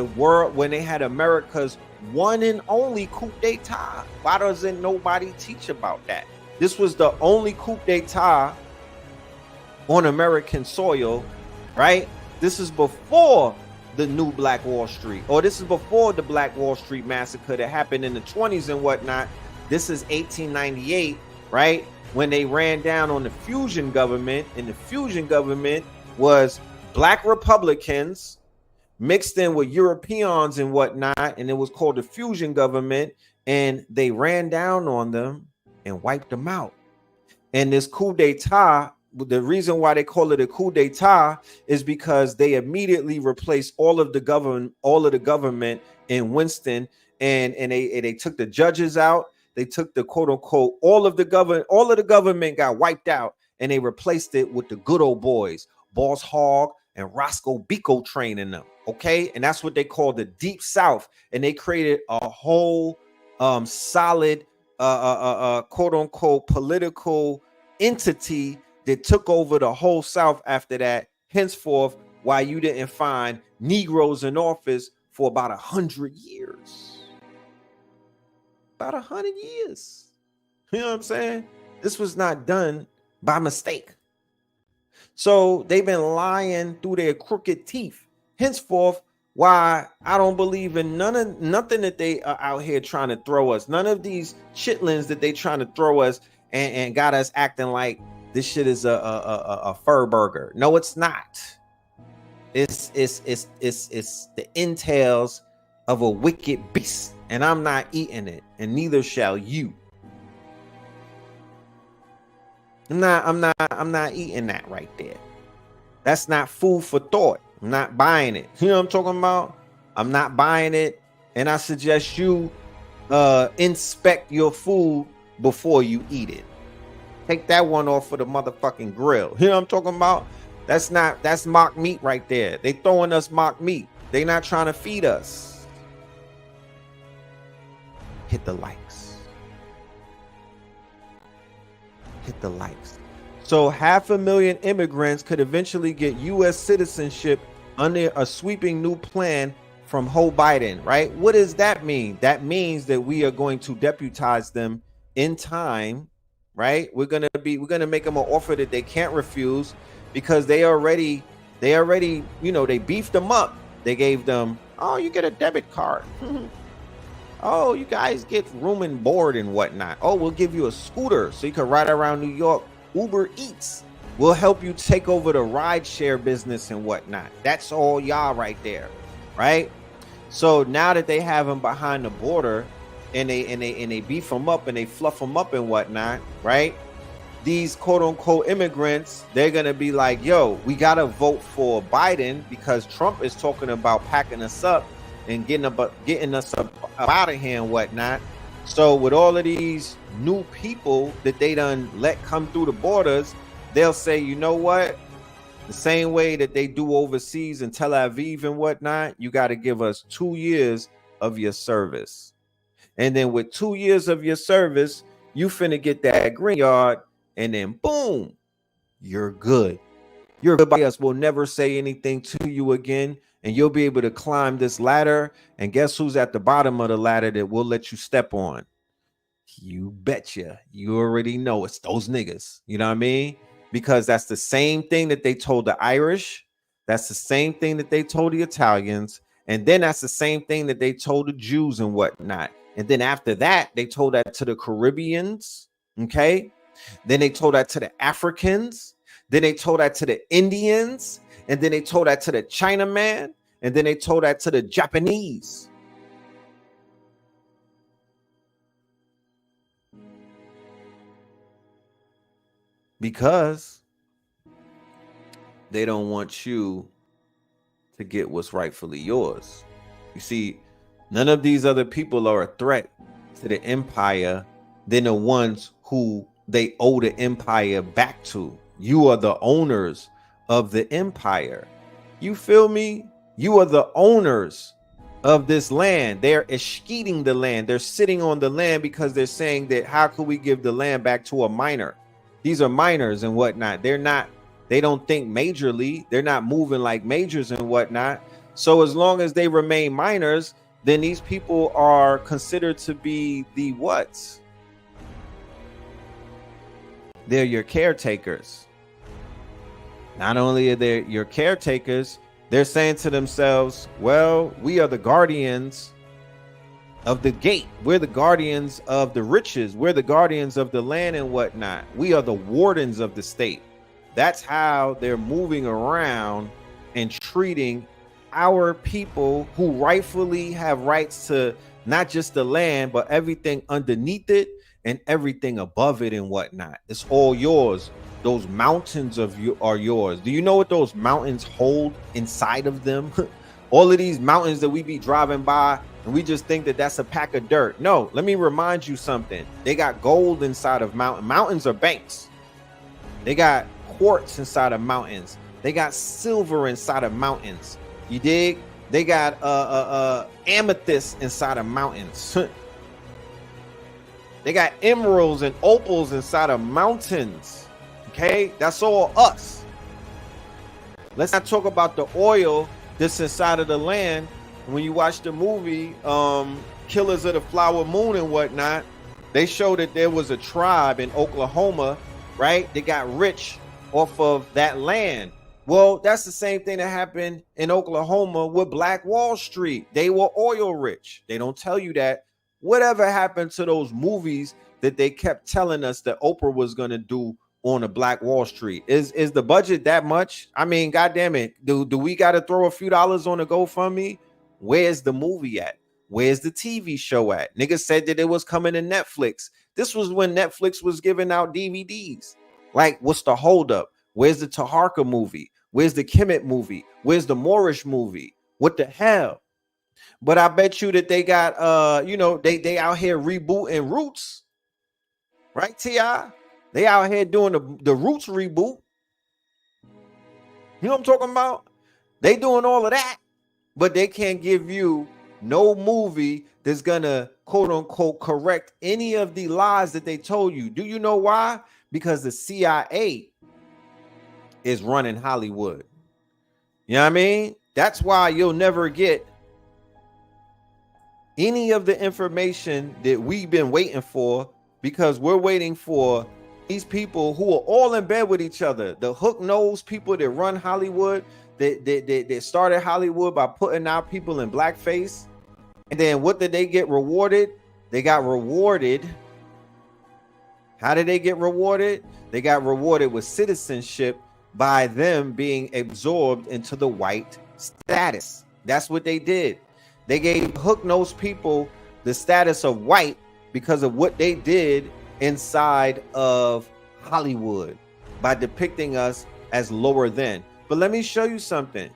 America's one and only coup d'etat. Why doesn't nobody teach about that? This was the only coup d'etat on American soil, right? This is before the new Black Wall Street, or this is before the Black Wall Street massacre that happened in the 20s and whatnot. This is 1898, right? When they ran down on the fusion government, and the fusion government was Black Republicans mixed in with Europeans and whatnot, and it was called the fusion government, and they ran down on them and wiped them out. And this coup d'etat, the reason why they call it a coup d'etat is because they immediately replaced all of the government in Winston, and they took the judges out. They took the quote unquote all of the government got wiped out, and they replaced it with the good old boys, Boss Hogg and Roscoe Biko training them. Okay, and that's what they call the Deep South, and they created a whole solid quote unquote political entity that took over the whole South after that. Henceforth, why you didn't find Negroes in office for about 100 years. About 100 years. You know what I'm saying? This was not done by mistake. So they've been lying through their crooked teeth. Henceforth, why I don't believe in nothing that they are out here trying to throw us. None of these chitlins that they trying to throw us and got us acting like this shit is a fur burger. No, it's not. It's the entails of a wicked beast, and I'm not eating it, and neither shall you. I'm not eating that right there. That's not food for thought. I'm not buying it. You know what I'm talking about? I'm not buying it, and I suggest you inspect your food before you eat it. Take that one off for the motherfucking grill. You know what I'm talking about? That's mock meat right there. They throwing us mock meat. They not trying to feed us. Hit the likes. Hit the likes. So 500,000 immigrants could eventually get U.S. citizenship under a sweeping new plan from Joe Biden, right? What does that mean? That means that we are going to deputize them in time, right? We're gonna make them an offer that they can't refuse, because they already, you know, they beefed them up. They gave them, oh, you get a debit card. Oh, you guys get room and board and whatnot. Oh, we'll give you a scooter so you can ride around New York. Uber Eats will help you take over the rideshare business and whatnot. That's all y'all right there, right? So now that they have them behind the border, and they beef them up and they fluff them up and whatnot, right? These quote unquote immigrants, they're gonna be like, yo, we gotta vote for Biden because Trump is talking about packing us up and getting us up out of here and whatnot. So with all of these new people that they done let come through the borders, they'll say, you know what? The same way that they do overseas in Tel Aviv and whatnot, you got to give us 2 years of your service. And then with 2 years of your service, you finna get that green card, and then boom, you're good. You're good by us. We'll never say anything to you again, and you'll be able to climb this ladder. And guess who's at the bottom of the ladder that we'll let you step on? You betcha. You already know it's those niggas. You know what I mean? Because that's the same thing that they told the Irish. That's the same thing that they told the Italians. And then that's the same thing that they told the Jews and whatnot. And then after that, they told that to the Caribbeans. Okay. Then they told that to the Africans. Then they told that to the Indians. And then they told that to the Chinaman. And then they told that to the Japanese. Because they don't want you to get what's rightfully yours. You see, none of these other people are a threat to the empire than the ones who they owe the empire back to. You are the owners of the empire. You feel me? You are the owners of this land. They're escheating the land. They're sitting on the land because they're saying that how could we give the land back to a minor? These are minors and whatnot. They don't think majorly. They're not moving like majors and whatnot. So as long as they remain minors, then these people are considered to be the what? They're your caretakers. Not only are they your caretakers, they're saying to themselves, well, we are the guardians of the gate. We're the guardians of the riches. We're the guardians of the land and whatnot. We are the wardens of the state. That's how they're moving around and treating our people who rightfully have rights to not just the land, but everything underneath it and everything above it and whatnot. It's all yours. Those mountains of you are yours. Do you know what those mountains hold inside of them? All of these mountains that we be driving by and we just think that that's a pack of dirt. No, let me remind you something. They got gold inside of mountains. Mountains are banks. They got quartz inside of mountains. They got silver inside of mountains. You dig? They got amethyst inside of mountains. They got emeralds and opals inside of mountains. Okay, that's all us. Let's not talk about the oil that's inside of the land. When you watch the movie Killers of the Flower Moon and whatnot, they showed that there was a tribe in Oklahoma, right? They got rich off of that land. Well, that's the same thing that happened in Oklahoma with Black Wall Street. They were oil rich. They don't tell you that. Whatever happened to those movies that they kept telling us that Oprah was going to do on a Black Wall Street? Is the budget that much? I mean, goddamn it. Do we got to throw a few dollars on a GoFundMe? Where's the movie at? Where's the TV show at? Niggas said that it was coming to Netflix. This was when Netflix was giving out DVDs. Like, what's the holdup? Where's the Taharka movie? Where's the Kemet movie? Where's the Moorish movie? What the hell? But I bet you that they got they out here rebooting Roots. Right, T.I.? They out here doing the Roots reboot. You know what I'm talking about? They doing all of that, but they can't give you no movie that's gonna quote unquote correct any of the lies that they told you. Do you know why? Because the CIA is running Hollywood. You know what I mean? That's why you'll never get any of the information that we've been waiting for, because we're waiting for these people who are all in bed with each other. The hook-nosed people that run Hollywood, that started Hollywood by putting out people in blackface. And then what did they get rewarded? They got rewarded. How did they get rewarded? They got rewarded with citizenship by them being absorbed into the white status. That's what they did. They gave hook-nosed people the status of white because of what they did inside of Hollywood by depicting us as lower than. But let me show you something.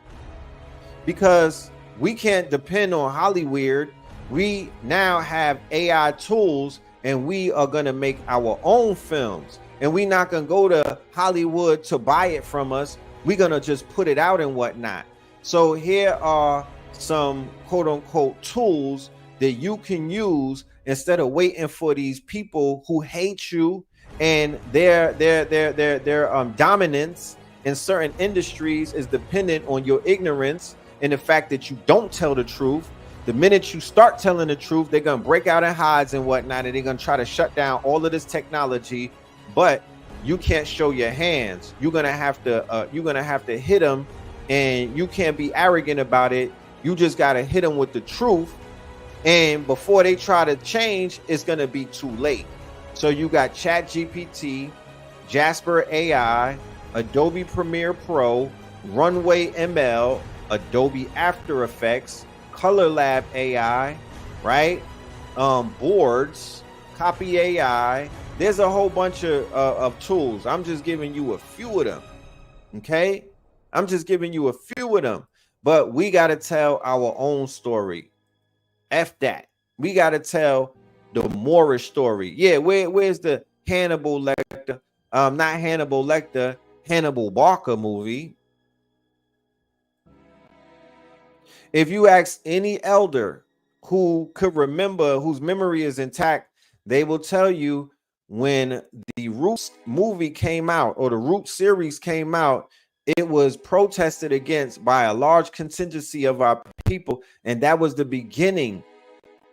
Because we can't depend on Hollywood. We now have AI tools and we are going to make our own films. And we're not going to go to Hollywood to buy it from us. We're going to just put it out and whatnot. So here are some quote unquote tools that you can use instead of waiting for these people who hate you and their dominance in certain industries is dependent on your ignorance and the fact that you don't tell the truth. The minute you start telling the truth, they're going to break out in hides and whatnot, and they're going to try to shut down all of this technology. But you can't show your hands. You're going to have to hit them, and you can't be arrogant about it. You just got to hit them with the truth. And before they try to change, it's going to be too late. So you got ChatGPT, Jasper AI, Adobe Premiere Pro, Runway ML, Adobe After Effects, Color Lab AI, right? Boards, Copy AI. There's a whole bunch of tools. I'm just giving you a few of them. Okay? I'm just giving you a few of them. But we got to tell our own story. F that. We got to tell the Moorish story. Yeah, where's the Hannibal Lecter? Not Hannibal Lecter, Hannibal Barker movie. If you ask any elder who could remember, whose memory is intact, they will tell you when the Roots movie came out or the Roots series came out, it was protested against by a large contingency of our people, and that was the beginning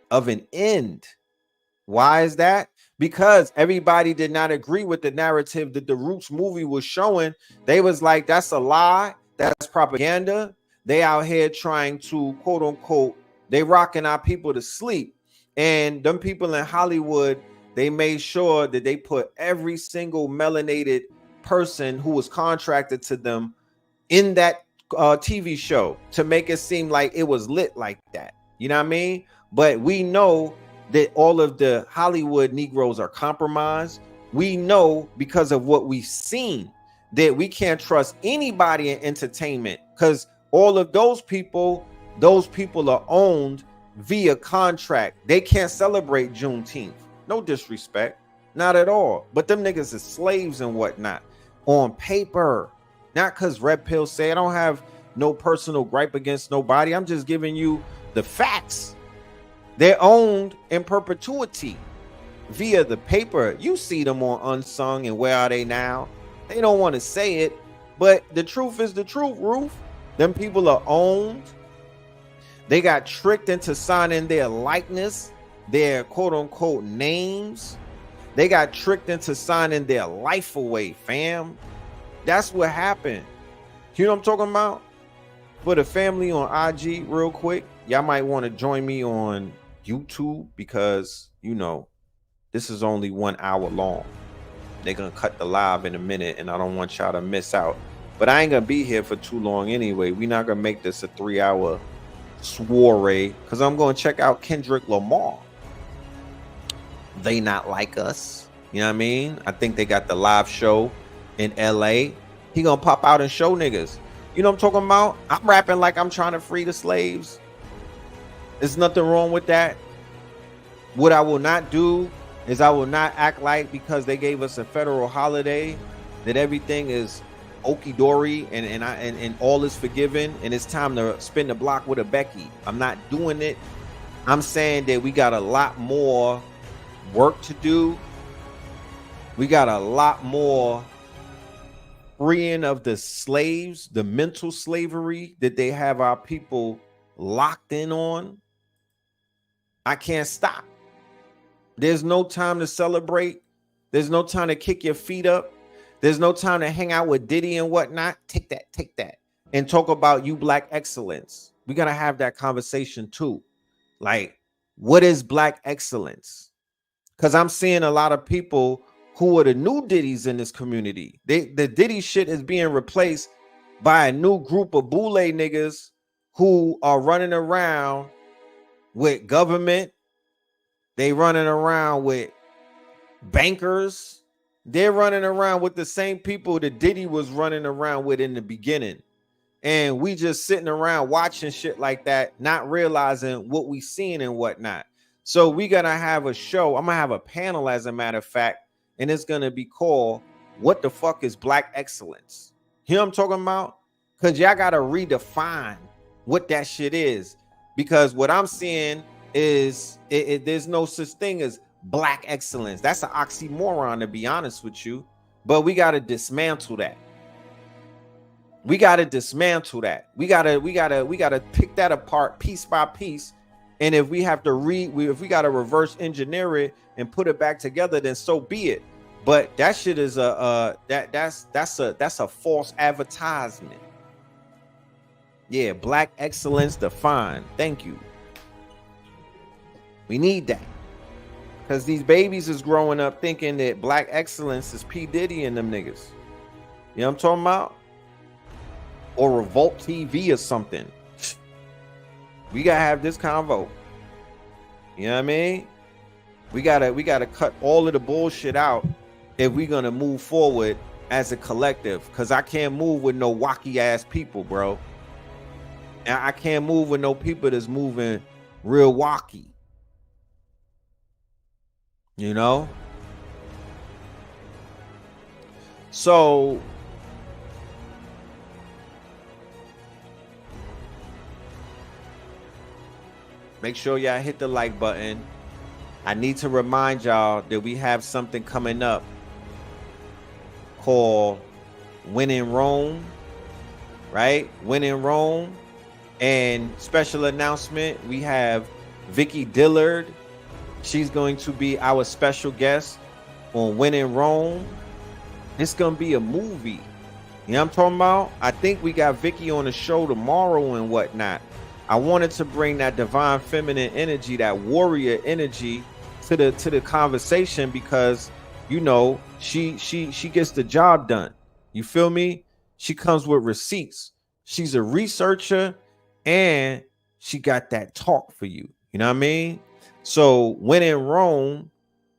of an end. Why is that? Because everybody did not agree with the narrative that the Roots movie was showing. They was like, that's a lie, that's propaganda. They out here trying to quote unquote, they rocking our people to sleep. And them people in Hollywood, they made sure that they put every single melanated person who was contracted to them in that TV show to make it seem like it was lit like that. You know what I mean? But we know that all of the Hollywood Negroes are compromised. We know because of what we've seen that we can't trust anybody in entertainment because all of those people are owned via contract. They can't celebrate Juneteenth. No disrespect, not at all. But them niggas is slaves and whatnot on paper. Not because Red Pill say I don't have no personal gripe against nobody. I'm just giving you the facts. They're owned in perpetuity via the paper. You see them on Unsung and Where Are They Now? They don't want to say it, but the truth is the truth, Ruth. Them people are owned. They got tricked into signing their likeness, their quote unquote names. They got tricked into signing their life away, fam. That's what happened. You know what I'm talking about? For the family on IG, real quick, y'all might want to join me on YouTube because, you know, this is only 1 hour long. They're going to cut the live in a minute and I don't want y'all to miss out. But I ain't going to be here for too long anyway. We're not going to make this a 3-hour soiree because I'm going to check out Kendrick Lamar. They Not Like Us. You know what I mean? I think they got the live show in LA. He going to pop out and show niggas. You know what I'm talking about? I'm rapping like I'm trying to free the slaves. There's nothing wrong with that. What I will not do is I will not act like because they gave us a federal holiday that everything is okie-dory and all is forgiven and it's time to spin the block with a Becky. I'm not doing it. I'm saying that we got a lot more work to do. We got a lot more freeing of the slaves, the mental slavery that they have our people locked in on. I can't stop. There's no time to celebrate. There's no time to kick your feet up. There's no time to hang out with Diddy and whatnot. Take that, and talk about you black excellence. We gotta have that conversation too. Like, what is black excellence? Because I'm seeing a lot of people who are the new Diddies in this community. The Diddy shit is being replaced by a new group of boule niggas who are running around with government. They running around with bankers. They're running around with the same people that Diddy was running around with in the beginning. And we just sitting around watching shit like that, not realizing what we seen and whatnot. So we gotta have a show. I'm gonna have a panel, as a matter of fact, and it's gonna be called "What the Fuck is Black Excellence?" You know what I'm talking about? Because y'all gotta redefine what that shit is. Because what I'm seeing is there's no such thing as black excellence. That's an oxymoron, to be honest with you. But we gotta dismantle that. We gotta dismantle that. We gotta pick that apart piece by piece. And if we have to if we gotta reverse engineer it and put it back together, then so be it. But that shit is that's a false advertisement. Yeah, black excellence defined. Thank you. We need that. Because these babies is growing up thinking that black excellence is P. Diddy and them niggas. You know what I'm talking about? Or Revolt TV or something. We gotta have this convo. You know what I mean? We gotta cut all of the bullshit out if we're gonna move forward as a collective. Cause I can't move with no wacky ass people, bro. And I can't move with no people that's moving real wacky. You know? So make sure y'all hit the like button. I need to remind y'all that we have something coming up called When in Rome, right? When in Rome. And special announcement, we have Vicky Dillard. She's going to be our special guest on When in Rome. It's going to be a movie. You know what I'm talking about? I think we got Vicky on the show tomorrow and whatnot. I wanted to bring that divine feminine energy, that warrior energy to the conversation because, you know, she gets the job done. You feel me? She comes with receipts. She's a researcher and she got that talk for you. You know what I mean? So When in Rome,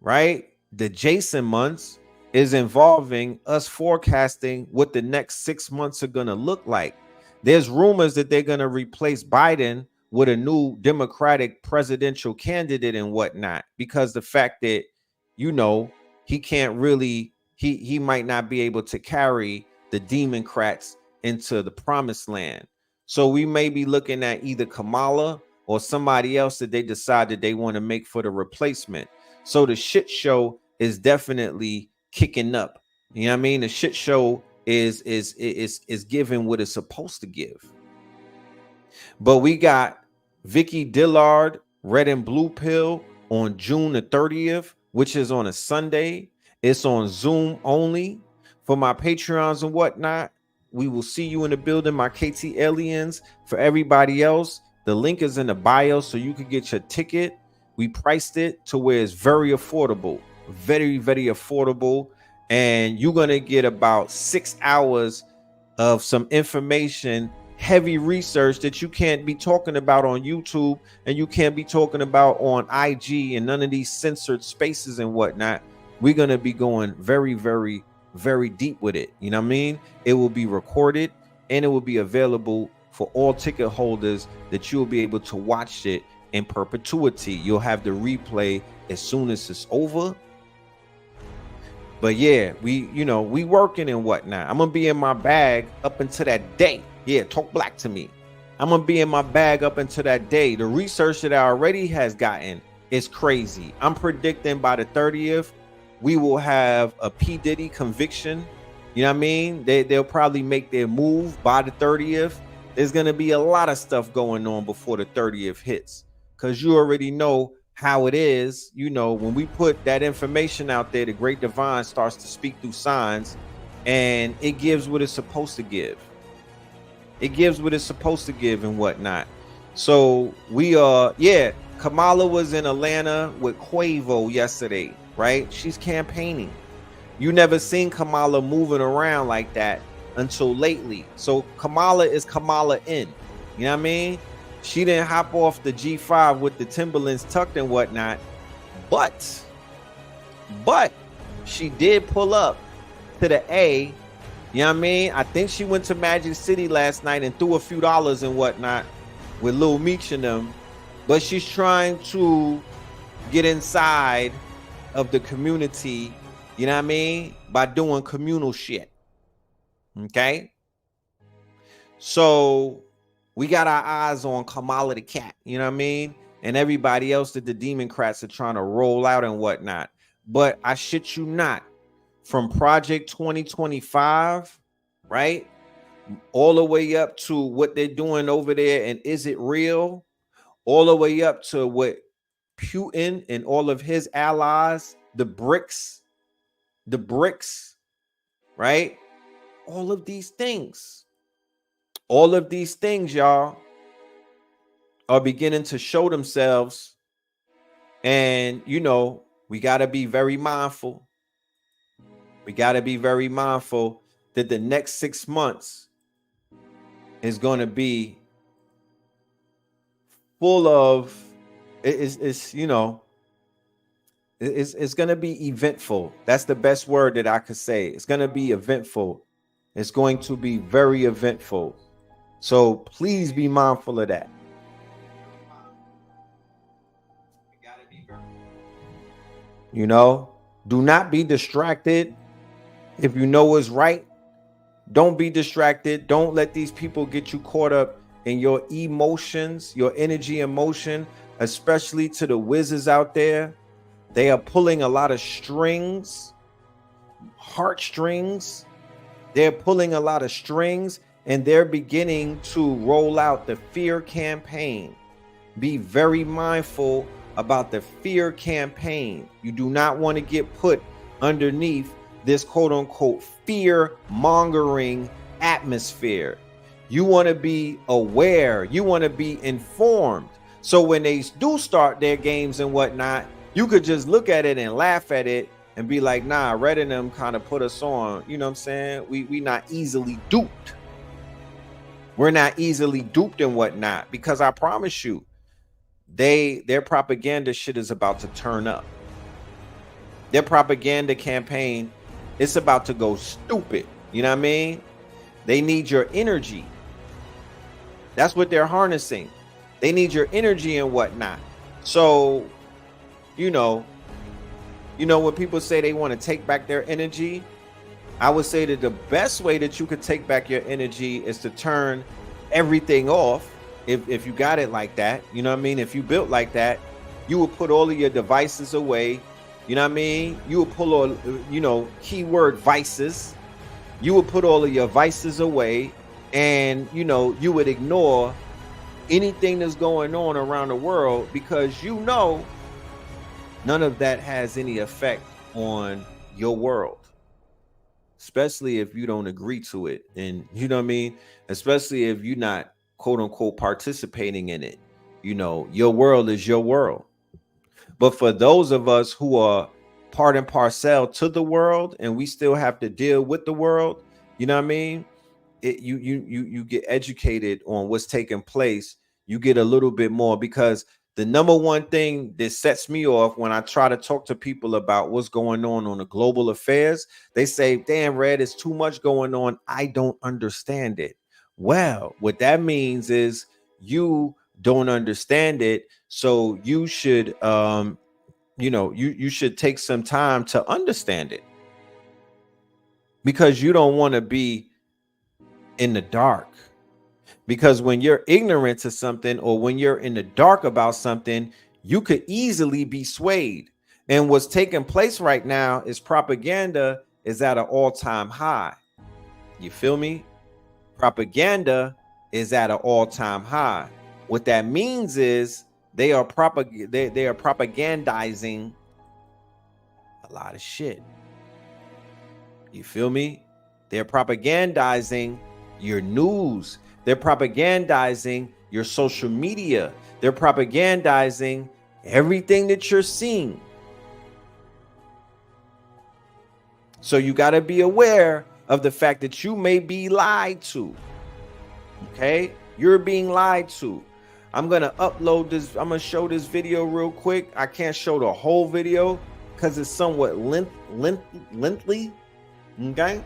right? The Jason months is involving us forecasting what the next 6 months are going to look like. There's rumors that they're going to replace Biden with a new Democratic presidential candidate and whatnot, because the fact that, you know, he can't really, he might not be able to carry the Democrats into the promised land. So we may be looking at either Kamala or somebody else that they decided they want to make for the replacement. So the shit show is definitely kicking up. You know what I mean? The shit show is giving what it's supposed to give. But we got Vicky Dillard, Red and Blue Pill, on June the 30th, which is on a Sunday. It's on Zoom only. For my Patreons and whatnot, we will see you in the building, my KT aliens. For everybody else, the link is in the bio so you can get your ticket. We priced it to where it's very affordable, very, very affordable. And you're going to get about 6 hours of some information, heavy research that you can't be talking about on YouTube and you can't be talking about on IG and none of these censored spaces and whatnot. We're going to be going very, very, very deep with it. You know what I mean? It will be recorded and it will be available for all ticket holders that you'll be able to watch it in perpetuity. You'll have the replay as soon as it's over. But yeah, we working and whatnot. I'm gonna be in my bag up until that day. Yeah, talk black to me. I'm gonna be in my bag up until that day. The research that I already has gotten is crazy. I'm predicting by the 30th, we will have a P. Diddy conviction. You know what I mean? They'll probably make their move by the 30th. There's gonna be a lot of stuff going on before the 30th hits, because you already know how it is. You know, when we put that information out there, the great divine starts to speak through signs and it gives what it's supposed to give. It gives what it's supposed to give and whatnot. So we are, yeah, Kamala was in Atlanta with Quavo yesterday, right? She's campaigning. You never seen Kamala moving around like that until lately. So Kamala is Kamala in. You know what I mean? She didn't hop off the G5 with the Timberlands tucked and whatnot. But she did pull up to the A. You know what I mean? I think she went to Magic City last night and threw a few dollars and whatnot with Lil Meech and them. But she's trying to get inside of the community, you know what I mean? By doing communal shit. Okay? So we got our eyes on Kamala the Cat, you know what I mean? And everybody else that the Democrats are trying to roll out and whatnot. But I shit you not, from Project 2025, right? All the way up to what they're doing over there and Is It Real? All the way up to what Putin and all of his allies, the BRICS, right? All of these things, y'all, are beginning to show themselves. And, you know, we got to be very mindful. We got to be very mindful that the next 6 months is going to be full of, it's you know, it's going to be eventful. That's the best word that I could say. It's going to be eventful. It's going to be very eventful. So please be mindful of that. You know, do not be distracted. If you know what's right, don't be distracted. Don't let these people get you caught up in your emotions, your energy and motion, especially to the wizards out there. They are pulling a lot of strings, heartstrings. They're pulling a lot of strings, and they're beginning to roll out the fear campaign. Be very mindful about the fear campaign. You do not want to get put underneath this quote unquote fear mongering atmosphere. You want to be aware. You want to be informed. So when they do start their games and whatnot, you could just look at it and laugh at it and be like, nah, Red and them kind of put us on. You know what I'm saying? We not easily duped. We're not easily duped and whatnot, because I promise you, their propaganda shit is about to turn up. Their propaganda campaign, it's about to go stupid. You know what I mean? They need your energy. That's what they're harnessing. They need your energy and whatnot. So, you know, when people say they want to take back their energy, I would say that the best way that you could take back your energy is to turn everything off. If you got it like that, you know what I mean? If you built like that, you would put all of your devices away. You know what I mean? You would pull all, you know, keyword vices. You would put all of your vices away, and, you know, you would ignore anything that's going on around the world, because you know none of that has any effect on your world, especially if you don't agree to it. And you know what I mean? Especially if you're not quote unquote participating in it. You know, your world is your world. But for those of us who are part and parcel to the world, and we still have to deal with the world, you know what I mean? You get educated on what's taking place. You get a little bit more, because the number one thing that sets me off when I try to talk to people about what's going on the global affairs, they say, damn, Red, it's too much going on. I don't understand it. Well, what that means is you don't understand it. So you should, you know, you should take some time to understand it, because you don't want to be in the dark. Because when you're ignorant to something, or when you're in the dark about something, you could easily be swayed. And what's taking place right now is propaganda is at an all-time high. You feel me? Propaganda is at an all-time high. What that means is they are propagandizing a lot of shit. You feel me? They're propagandizing your news. They're propagandizing your social media. They're propagandizing everything that you're seeing. So you got to be aware of the fact that you may be lied to. Okay? You're being lied to. I'm going to upload this. I'm going to show this video real quick. I can't show the whole video because it's somewhat lengthy. Okay?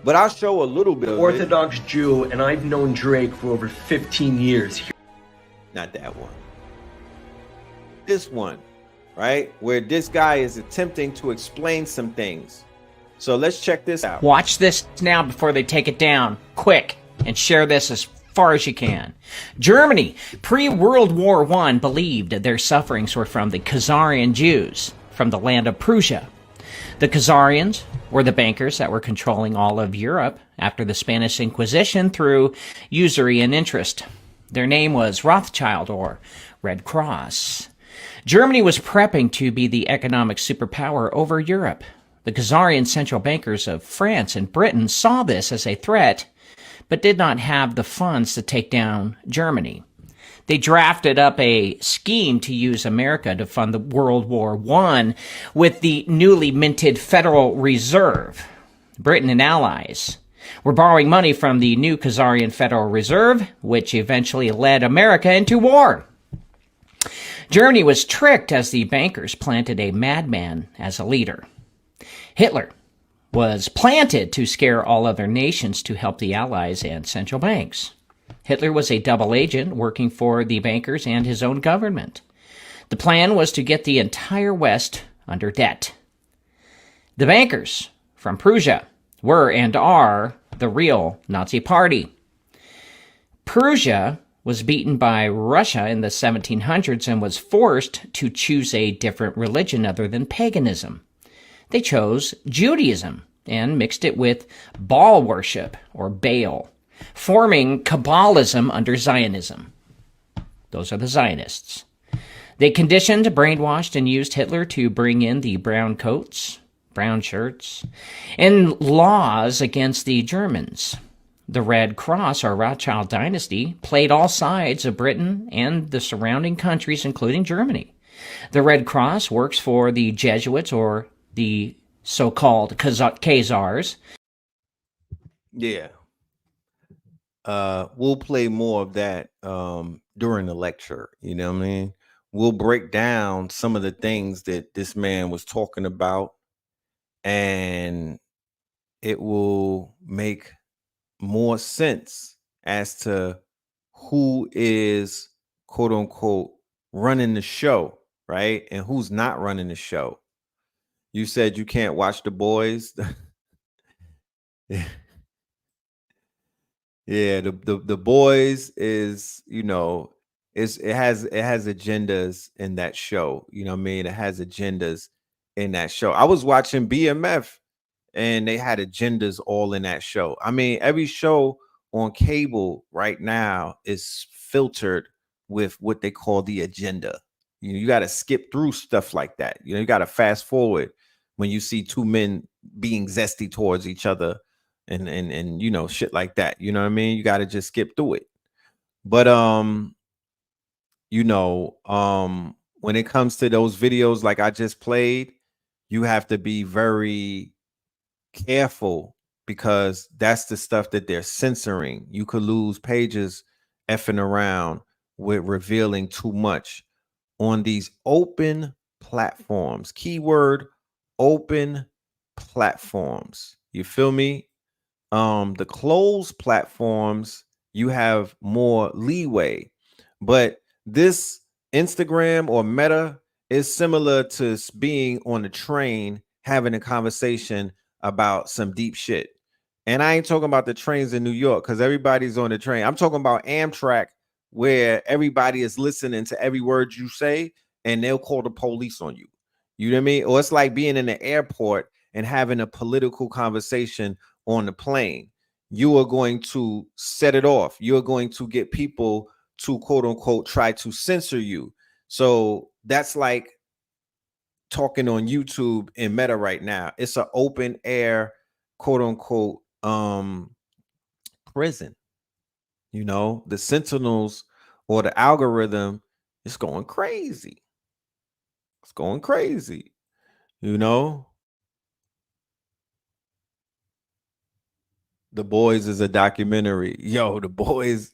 But I'll show a little bit of Orthodox Jew, and I've known Drake for over 15 years. Not that one. This one, right? Where this guy is attempting to explain some things. So let's check this out. Watch this now before they take it down. Quick, and share this as far as you can. Germany, pre-World War I, believed their sufferings were from the Khazarian Jews from the land of Prussia. The Khazarians were the bankers that were controlling all of Europe after the Spanish Inquisition through usury and interest. Their name was Rothschild, or Red Cross. Germany was prepping to be the economic superpower over Europe. The Khazarian central bankers of France and Britain saw this as a threat, but did not have the funds to take down Germany. They drafted up a scheme to use America to fund the World War I with the newly minted Federal Reserve. Britain and allies were borrowing money from the new Khazarian Federal Reserve, which eventually led America into war. Germany was tricked as the bankers planted a madman as a leader. Hitler was planted to scare all other nations to help the allies and central banks. Hitler was a double agent working for the bankers and his own government. The plan was to get the entire West under debt. The bankers from Prussia were and are the real Nazi Party. Prussia was beaten by Russia in the 1700s and was forced to choose a different religion other than paganism. They chose Judaism and mixed it with Baal worship, or Baal, forming Kabbalism under Zionism. Those are the Zionists. They conditioned, brainwashed, and used Hitler to bring in the brown coats, brown shirts, and laws against the Germans. The Red Cross, or Rothschild dynasty, played all sides of Britain and the surrounding countries, including Germany. The Red Cross works for the Jesuits, or the so-called Khazars. Yeah. We'll play more of that during the lecture. You know what I mean? We'll break down some of the things that this man was talking about, and it will make more sense as to who is, quote unquote, running the show, right? And who's not running the show. You said you can't watch The Boys. Yeah. Yeah, the Boys is, you know, it has agendas in that show. You know what I mean? It has agendas in that show. I was watching BMF and they had agendas all in that show. I mean, every show on cable right now is filtered with what they call the agenda. You got to skip through stuff like that. You know, you got to fast forward when you see two men being zesty towards each other and you know, shit like that. You know what I mean? You got to just skip through it. But you know, when it comes to those videos like I just played, you have to be very careful because that's the stuff that they're censoring. You could lose pages effing around with revealing too much on these open platforms. Keyword open platforms. You feel me? The closed platforms, you have more leeway, but this Instagram or Meta is similar to being on a train having a conversation about some deep shit. And I ain't talking about the trains in New York because everybody's on the train. I'm talking about Amtrak, where everybody is listening to every word you say and they'll call the police on you. You know what I mean? Or it's like being in the airport and having a political conversation on the plane. You are going to set it off. You're going to get people to, quote unquote, try to censor you. So that's like talking on YouTube and Meta right now. It's an open air, quote unquote, prison. You know, the sentinels or the algorithm is going crazy. It's going crazy. You know, The Boys is a documentary. Yo, The Boys,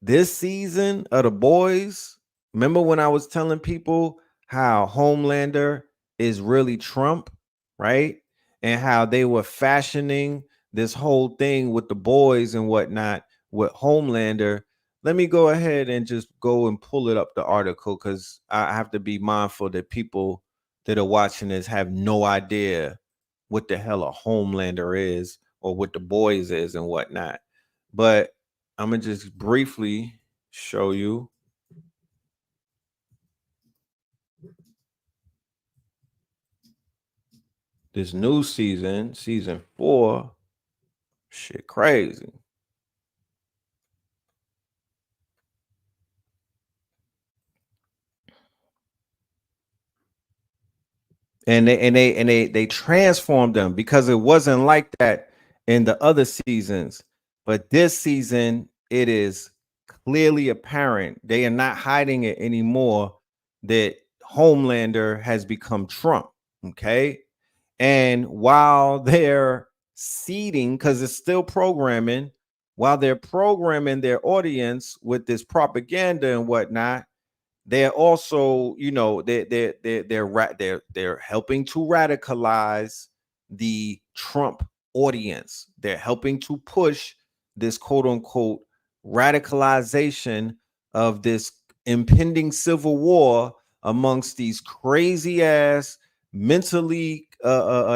this season of The Boys, remember when I was telling people how Homelander is really Trump, right? And how they were fashioning this whole thing with The Boys and whatnot with Homelander. Let me go ahead and just go and pull it up, the article, because I have to be mindful that people that are watching this have no idea what the hell a Homelander is or what The Boys is and whatnot. But I'm gonna just briefly show you. This new season, season 4, shit crazy. And they transformed them because it wasn't like that in the other seasons. But this season, it is clearly apparent. They are not hiding it anymore that Homelander has become Trump. Okay. And while they're seeding, because it's still programming, while they're programming their audience with this propaganda and whatnot, they're also, they're helping to radicalize the Trump audience. They're helping to push this quote unquote radicalization of this impending civil war amongst these crazy ass, mentally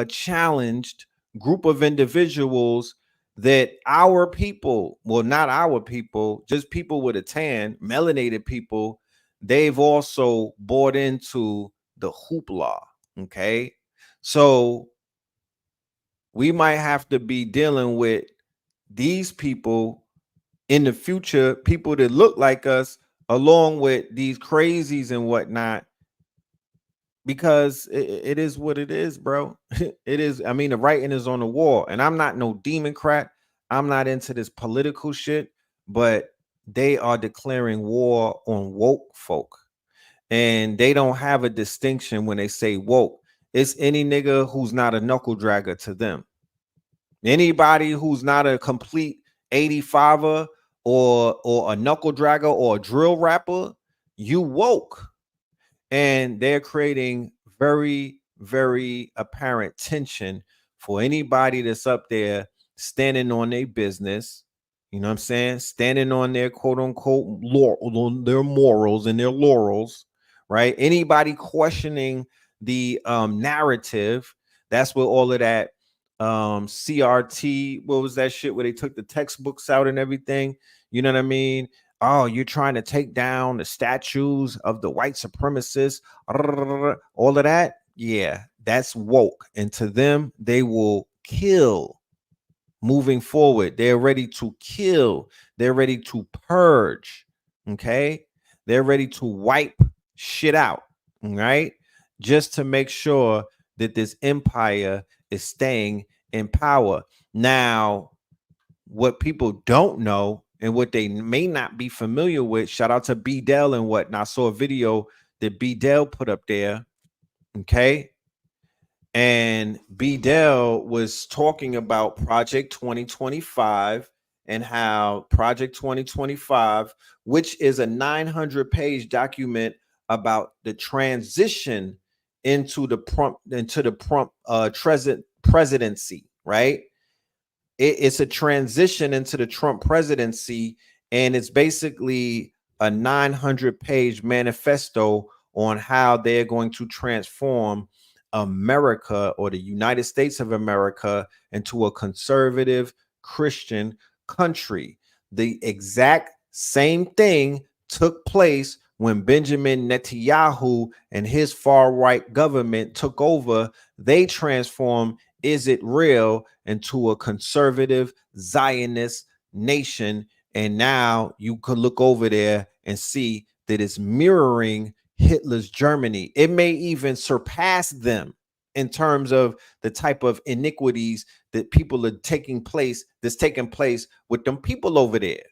challenged group of individuals that our people, well, not our people, just people with a tan, melanated people, they've also bought into the hoopla. Okay. So we might have to be dealing with these people in the future, people that look like us, along with these crazies and whatnot, because it is what it is, bro. It is. I mean, the writing is on the wall, and I'm not no Democrat. I'm not into this political shit, but they are declaring war on woke folk. And they don't have a distinction when they say woke. It's any nigga who's not a knuckle dragger to them. Anybody who's not a complete 85er or a knuckle dragger or a drill rapper, you woke. And they're creating very, very apparent tension for anybody that's up there standing on their business. You know what I'm saying? Standing on their quote unquote on their morals and their laurels, right? Anybody questioning the narrative, that's where all of that CRT, what was that shit where they took the textbooks out and everything? You know what I mean? Oh, you're trying to take down the statues of the white supremacists, all of that. Yeah, that's woke. And to them, they will kill. Moving forward, they're ready to kill. They're ready to purge. Okay. They're ready to wipe shit out. Right. Just to make sure that this empire is staying in power. Now, what people don't know and what they may not be familiar with, shout out to B Dell and whatnot. I saw a video that B Dell put up there. Okay. And B Dell was talking about Project 2025 and how Project 2025, which is a 900-page document about the transition into the Trump presidency, right? It's a transition into the Trump presidency, and it's basically a 900-page manifesto on how they're going to transform America, or the United States of America, into a conservative Christian country. The exact same thing took place when Benjamin Netanyahu and his far-right government took over. They transformed Is It Real into a conservative Zionist nation. And now you could look over there and see that it's mirroring Hitler's Germany. It may even surpass them in terms of the type of iniquities that that's taking place with them people over there.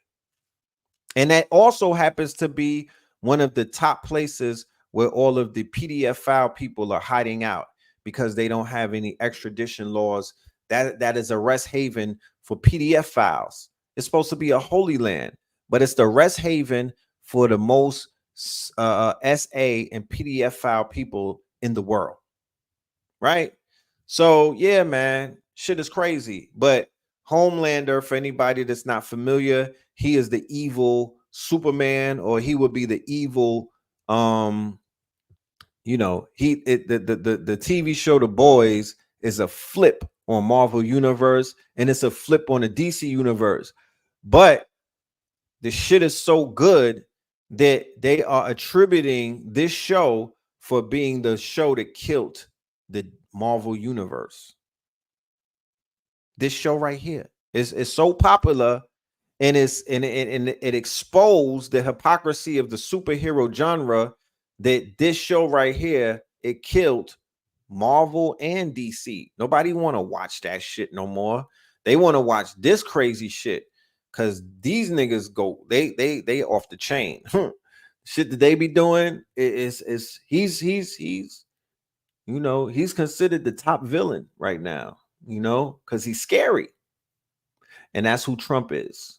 And that also happens to be one of the top places where all of the PDF file people are hiding out because they don't have any extradition laws. That is a rest haven for PDF files. It's supposed to be a holy land, but it's the rest haven for the most SA and PDF file people in the world. Right? So yeah, man, shit is crazy. But Homelander, for anybody that's not familiar, he is the evil Superman, or he would be the evil the TV show The Boys is a flip on Marvel Universe, and it's a flip on the DC Universe. But the shit is so good that they are attributing this show for being the show that killed the Marvel Universe. This show right here is so popular, and it exposed the hypocrisy of the superhero genre, that this show right here, it killed Marvel and DC. Nobody want to watch that shit no more. They want to watch this crazy shit because these niggas go, they off the chain. Shit that they be doing is he's he's considered the top villain right now, because he's scary. And that's who Trump is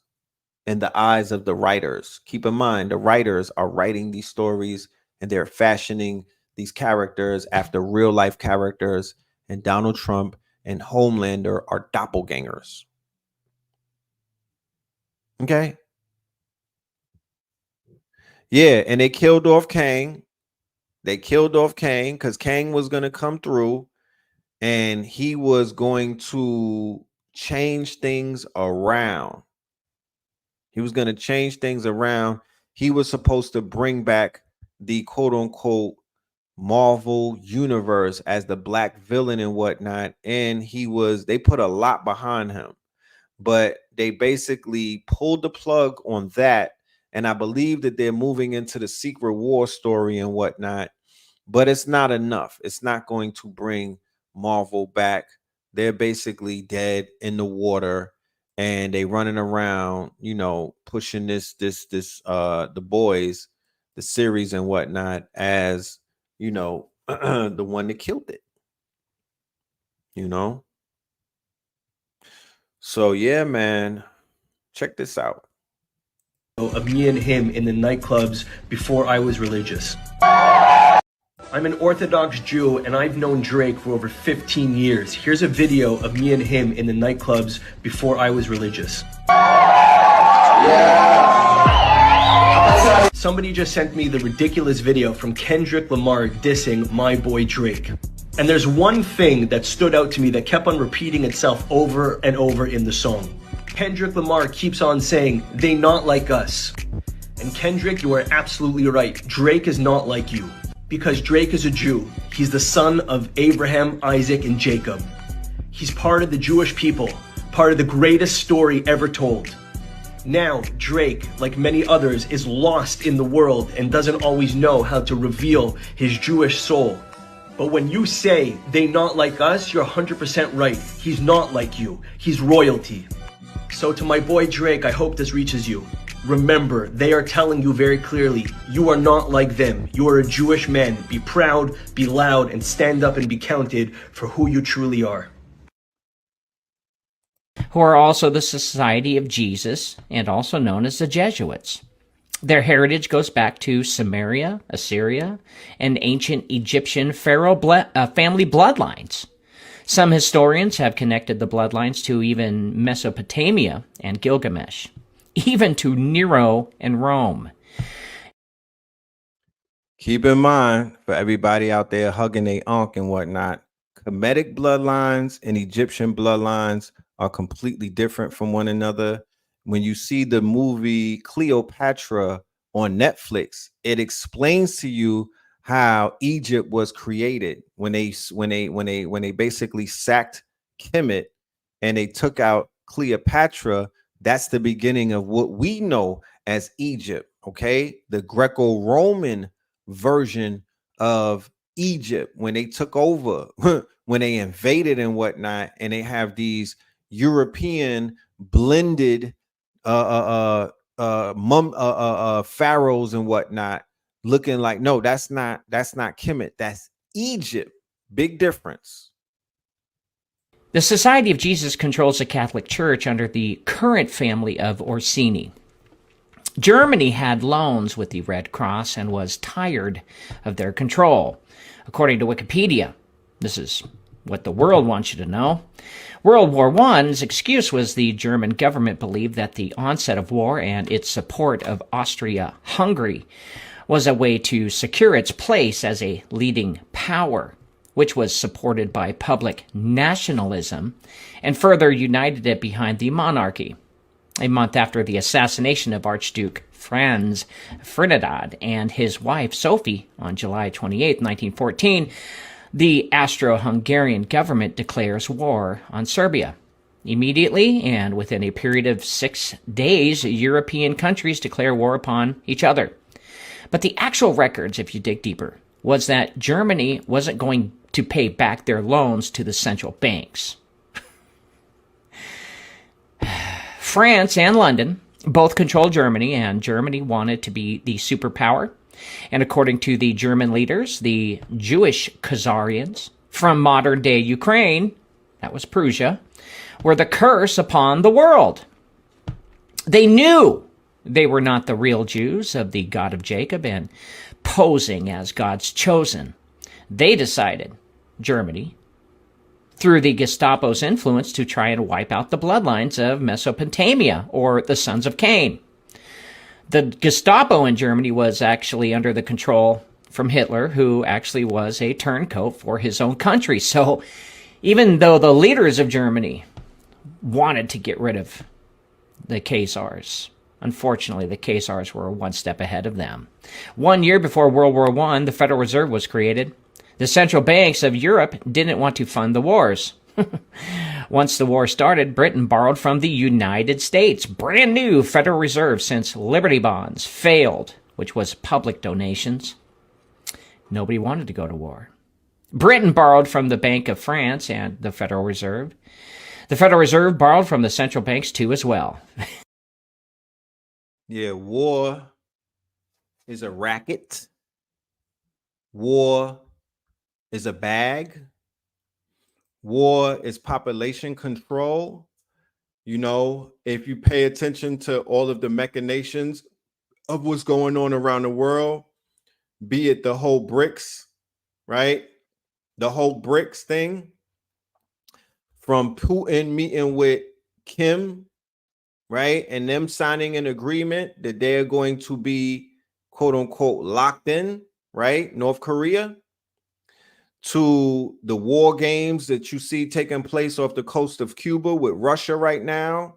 in the eyes of the writers. Keep in mind, the writers are writing these stories and they're fashioning these characters after real life characters, and Donald Trump and Homelander are doppelgangers. Okay. Yeah, and they killed off Kang. They killed off Kang because Kang was going to come through and he was going to change things around. He was going to change things around. He was supposed to bring back the quote unquote Marvel universe as the black villain and whatnot. And they put a lot behind him, but they basically pulled the plug on that. And I believe that they're moving into the Secret War story and whatnot, but it's not enough. It's not going to bring Marvel back. They're basically dead in the water, and they running around, pushing the Boys, the series and whatnot, as the one that killed it. So yeah, man, check this out. Of me and him in the nightclubs before I was religious. I'm an Orthodox Jew, and I've known Drake for over 15 years. Here's a video of me and him in the nightclubs before I was religious. Somebody just sent me the ridiculous video from Kendrick Lamar dissing my boy Drake. And there's one thing that stood out to me that kept on repeating itself over and over in the song. Kendrick Lamar keeps on saying, "They not like us." And Kendrick, you are absolutely right. Drake is not like you. Because Drake is a Jew. He's the son of Abraham, Isaac, and Jacob. He's part of the Jewish people, part of the greatest story ever told. Now, Drake, like many others, is lost in the world and doesn't always know how to reveal his Jewish soul. But when you say, "They not like us," you're 100% right. He's not like you. He's royalty. So to my boy Drake, I hope this reaches you. Remember, they are telling you very clearly, you are not like them. You are a Jewish man. Be proud, be loud, and stand up and be counted for who you truly are. Who are also the Society of Jesus, and also known as the Jesuits. Their heritage goes back to Samaria, Assyria, and ancient Egyptian pharaoh family bloodlines. Some historians have connected the bloodlines to even Mesopotamia and Gilgamesh, even to Nero and Rome. Keep in mind, for everybody out there hugging their ankh and whatnot, Kemetic bloodlines and Egyptian bloodlines are completely different from one another. When you see the movie Cleopatra on Netflix, it explains to you how Egypt was created when they basically sacked Kemet and they took out Cleopatra. That's the beginning of what we know as Egypt. Okay, the Greco-Roman version of Egypt, when they took over, when they invaded and whatnot, and they have these European blended pharaohs and whatnot, looking like, no, that's not Kemet, that's Egypt. Big difference. The Society of Jesus controls the Catholic Church under the current family of Orsini. Germany had loans with the Red Cross and was tired of their control. According to Wikipedia, this is what the world wants you to know. World War I's excuse was the German government believed that the onset of war and its support of Austria-Hungary was a way to secure its place as a leading power, which was supported by public nationalism and further united it behind the monarchy. A month after the assassination of Archduke Franz Ferdinand and his wife Sophie on July 28, 1914, the Austro-Hungarian government declares war on Serbia. Immediately, and within a period of 6 days, European countries declare war upon each other. But the actual records, if you dig deeper, was that Germany wasn't going to pay back their loans to the central banks. France and London both controlled Germany, and Germany wanted to be the superpower. And according to the German leaders, the Jewish Khazarians from modern-day Ukraine, that was Prussia, were the curse upon the world. They knew they were not the real Jews of the God of Jacob and posing as God's chosen. They decided, Germany, through the Gestapo's influence, to try and wipe out the bloodlines of Mesopotamia, or the sons of Cain. The Gestapo in Germany was actually under the control from Hitler, who actually was a turncoat for his own country. So even though the leaders of Germany wanted to get rid of the Khazars, unfortunately, the Khazars were one step ahead of them. 1 year before World War I, the Federal Reserve was created. The central banks of Europe didn't want to fund the wars. Once the war started, Britain borrowed from the United States. Brand new Federal Reserve since Liberty Bonds failed, which was public donations. Nobody wanted to go to war. Britain borrowed from the Bank of France and the Federal Reserve. The Federal Reserve borrowed from the central banks too as well. Yeah, war is a racket. War is a bag. War is population control. You know, if you pay attention to all of the machinations of what's going on around the world, be it the whole BRICS, right? The whole BRICS thing, from Putin meeting with Kim, right? And them signing an agreement that they're going to be, quote unquote, locked in, right? North Korea, to the war games that you see taking place off the coast of Cuba with Russia right now,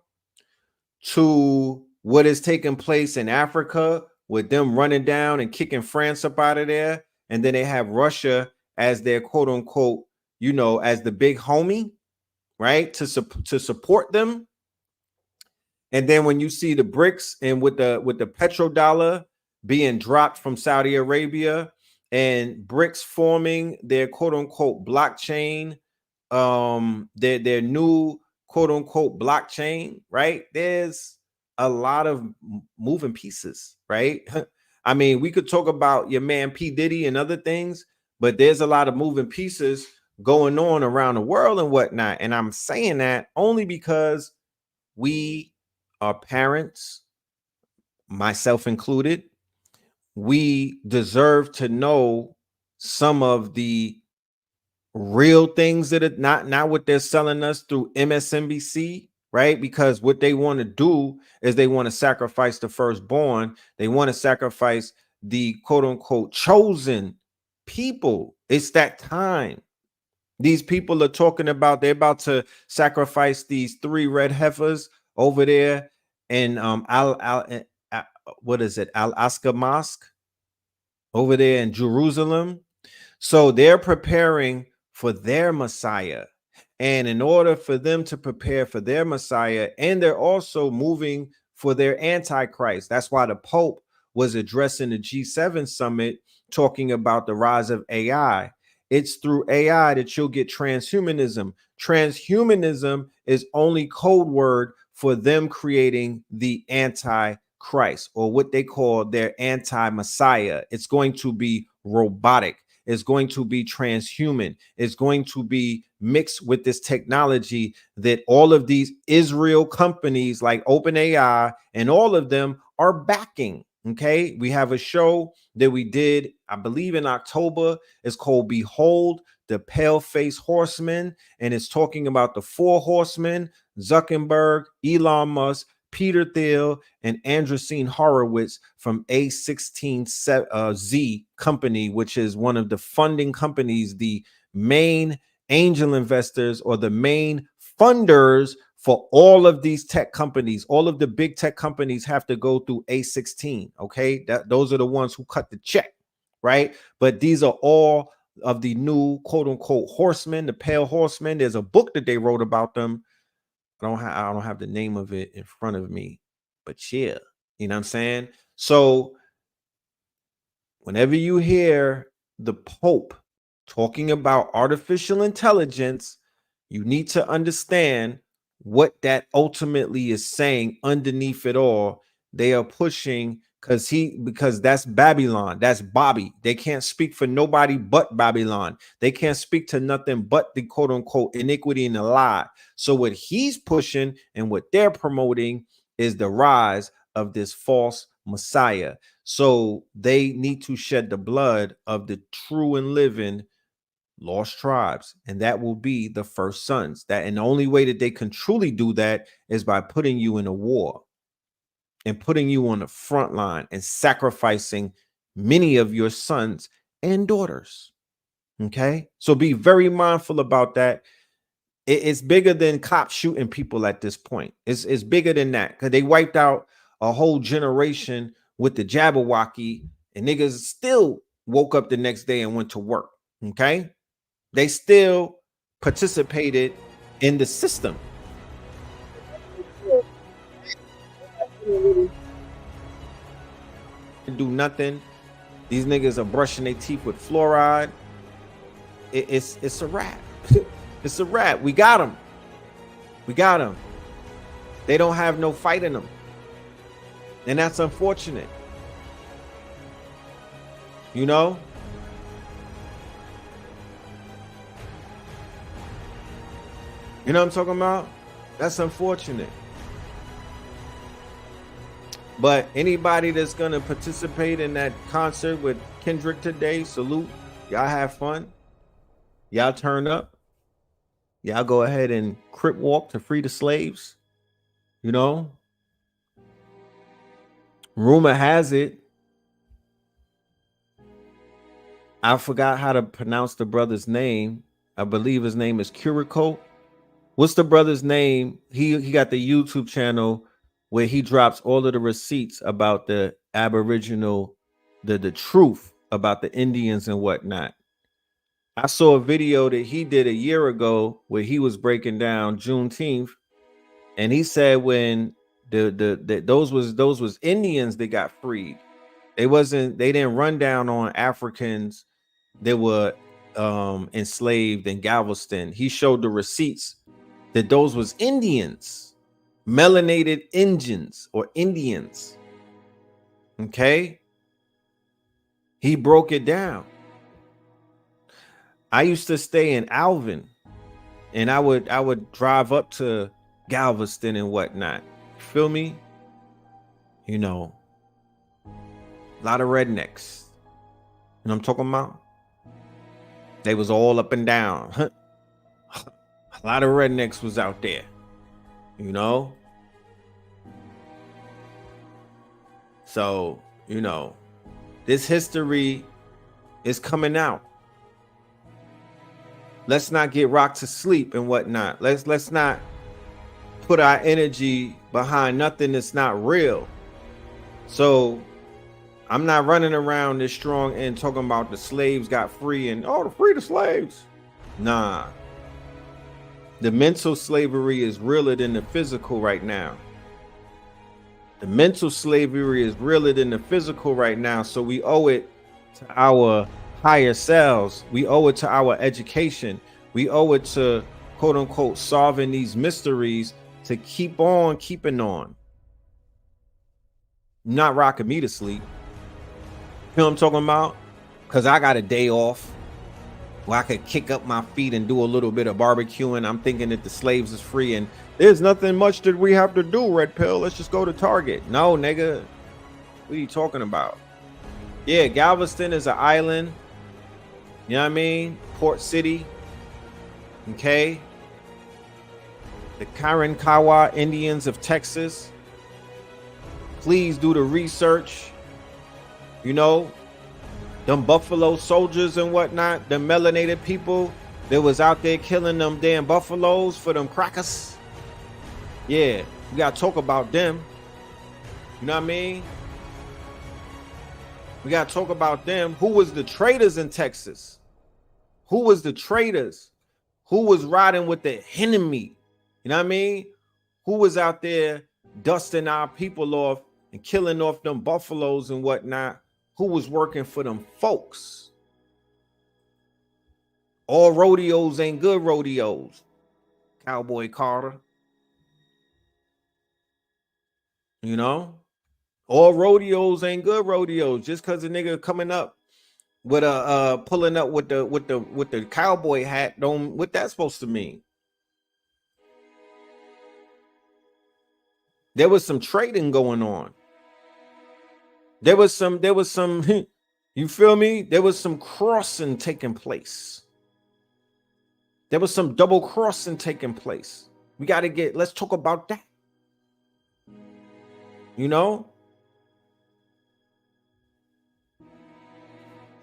to what is taking place in Africa with them running down and kicking France up out of there. And then they have Russia as their, quote unquote, you know, as the big homie, right? To support them. And then when you see the BRICS and with the petrodollar being dropped from Saudi Arabia, and BRICS forming their quote unquote blockchain, their new quote unquote blockchain, right? There's a lot of moving pieces, right? I mean, we could talk about your man P. Diddy and other things, but there's a lot of moving pieces going on around the world and whatnot. And I'm saying that only because we are parents, myself included. We deserve to know some of the real things that are not what they're selling us through MSNBC, right? Because what they want to do is they want to sacrifice the firstborn. They want to sacrifice the quote unquote chosen people. It's that time. These people are talking about, they're about to sacrifice these 3 red heifers over there in Al-Aqsa Mosque over there in Jerusalem. So they're preparing for their Messiah. And in order for them to prepare for their Messiah, and they're also moving for their Antichrist. That's why the Pope was addressing the G7 summit, talking about the rise of AI. It's through AI that you'll get transhumanism. Transhumanism is only code word for them creating the Antichrist. Christ, or what they call their anti-Messiah. It's going to be robotic. It's going to be transhuman. It's going to be mixed with this technology that all of these Israel companies like OpenAI and all of them are backing. Okay, we have a show that we did, I believe in October. It's called Behold the Pale-Faced Horseman, and it's talking about the four horsemen: Zuckerberg, Elon Musk, Peter Thiel, and Andreessen Horowitz from A16Z company, which is one of the funding companies, the main angel investors or the main funders for all of these tech companies. All of the big tech companies have to go through A16. Okay, those are the ones who cut the check, right? But these are all of the new quote unquote horsemen, the pale horsemen. There's a book that they wrote about them. I don't have the name of it in front of me, but yeah, you know what I'm saying? So whenever you hear the Pope talking about artificial intelligence, you need to understand what that ultimately is saying underneath it all. They are pushing because that's Babylon. That's Bobby. They can't speak for nobody but Babylon. They can't speak to nothing but the quote unquote iniquity and the lie. So what he's pushing and what they're promoting is the rise of this false Messiah. So they need to shed the blood of the true and living lost tribes, and that will be the first sons. That, and the only way that they can truly do that is by putting you in a war and putting you on the front line and sacrificing many of your sons and daughters. Okay, so be very mindful about that. It's bigger than cops shooting people at this point. It's bigger than that, because they wiped out a whole generation with the Jabberwocky, and niggas still woke up the next day and went to work. Okay, they still participated in the system. Do nothing. These niggas are brushing their teeth with fluoride. It's a wrap. It's a wrap. We got them. We got them. They don't have no fight in them, and that's unfortunate. You know. You know what I'm talking about? That's unfortunate. But anybody that's going to participate in that concert with Kendrick today, salute. Y'all have fun. Y'all turn up. Y'all go ahead and crip walk to free the slaves. You know? Rumor has it, I forgot how to pronounce the brother's name. I believe his name is Currico. What's the brother's name? He got the YouTube channel where he drops all of the receipts about the Aboriginal, the truth about the Indians and whatnot. I saw a video that he did a year ago where he was breaking down Juneteenth, and he said when those was Indians that got freed. They didn't run down on Africans that were enslaved in Galveston. He showed the receipts that those was Indians, melanated Indians or Indians. Okay, he broke it down. I used to stay in Alvin, and I would drive up to Galveston and whatnot. Feel me? You know, a lot of rednecks. You know what I'm talking about? They was all up and down. A lot of rednecks was out there. You know? So, you know, this history is coming out. Let's not get rocked to sleep and whatnot. Let's not put our energy behind nothing that's not real. So I'm not running around this strong and talking about the slaves got free and to free the slaves. Nah. The mental slavery is realer than the physical right now. The mental slavery is realer than the physical right now. So we owe it to our higher selves. We owe it to our education. We owe it to quote unquote solving these mysteries to keep on keeping on. Not rocking me to sleep. You know what I'm talking about? Because I got a day off where I could kick up my feet and do a little bit of barbecuing. I'm thinking that the slaves is free and there's nothing much that we have to do, Red Pill. Let's just go to Target. No, nigga. What are you talking about? Yeah, Galveston is an island. You know what I mean? Port City. Okay. The Karankawa Indians of Texas. Please do the research. You know, them Buffalo soldiers and whatnot, them melanated people that was out there killing them damn buffaloes for them crackers. Yeah, we gotta talk about them. You know what I mean? We gotta talk about them. Who was the traitors in Texas? Who was the traitors? Who was riding with the enemy? You know what I mean? Who was out there dusting our people off and killing off them buffaloes and whatnot? Who was working for them folks? All rodeos ain't good rodeos. Cowboy Carter. You know? All rodeos ain't good rodeos. Just because a nigga coming up with a pulling up with the cowboy hat, don't what that's supposed to mean? There was some trading going on. There was some, you feel me? There was some crossing taking place. There was some double crossing taking place. We got to let's talk about that. You know?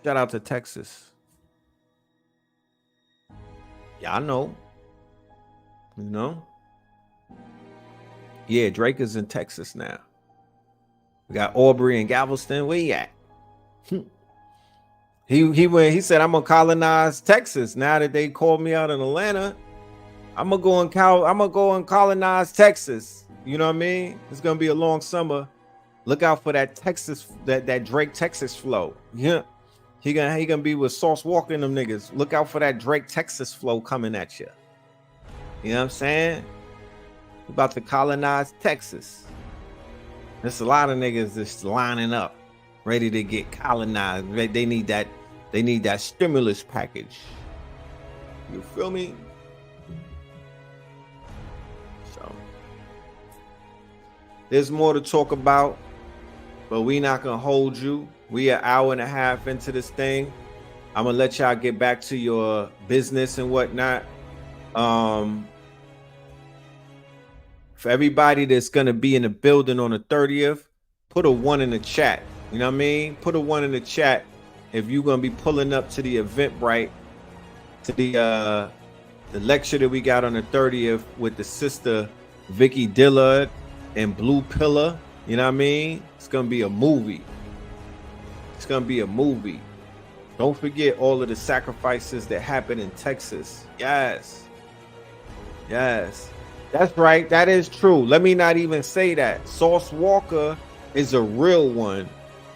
Shout out to Texas. Yeah, I know. You know? Yeah, Drake is in Texas now. We got Aubrey and Galveston. Where he at? He said, I'm gonna colonize Texas. Now that they called me out in Atlanta, I'm gonna go and colonize Texas. You know what I mean? It's gonna be a long summer. Look out for that Texas, that Drake Texas flow. Yeah. He gonna be with Sauce Walker and them niggas. Look out for that Drake Texas flow coming at you. You know what I'm saying? We're about to colonize Texas. There's a lot of niggas just lining up, ready to get colonized. They need that stimulus package. You feel me? So there's more to talk about, but we not gonna hold you. We an hour and a half into this thing. I'm gonna let y'all get back to your business and whatnot. For everybody that's gonna be in the building on the 30th, put a 1 in the chat. You know what I mean? Put a 1 in the chat if you're gonna be pulling up to the Eventbrite, to the lecture that we got on the 30th with the sister Vicky Dillard and Blue Pillar. You know what I mean? It's gonna be a movie. It's gonna be a movie. Don't forget all of the sacrifices that happened in Texas. Yes. Yes. That's right. That is true. Let me not even say that. Sauce Walker is a real one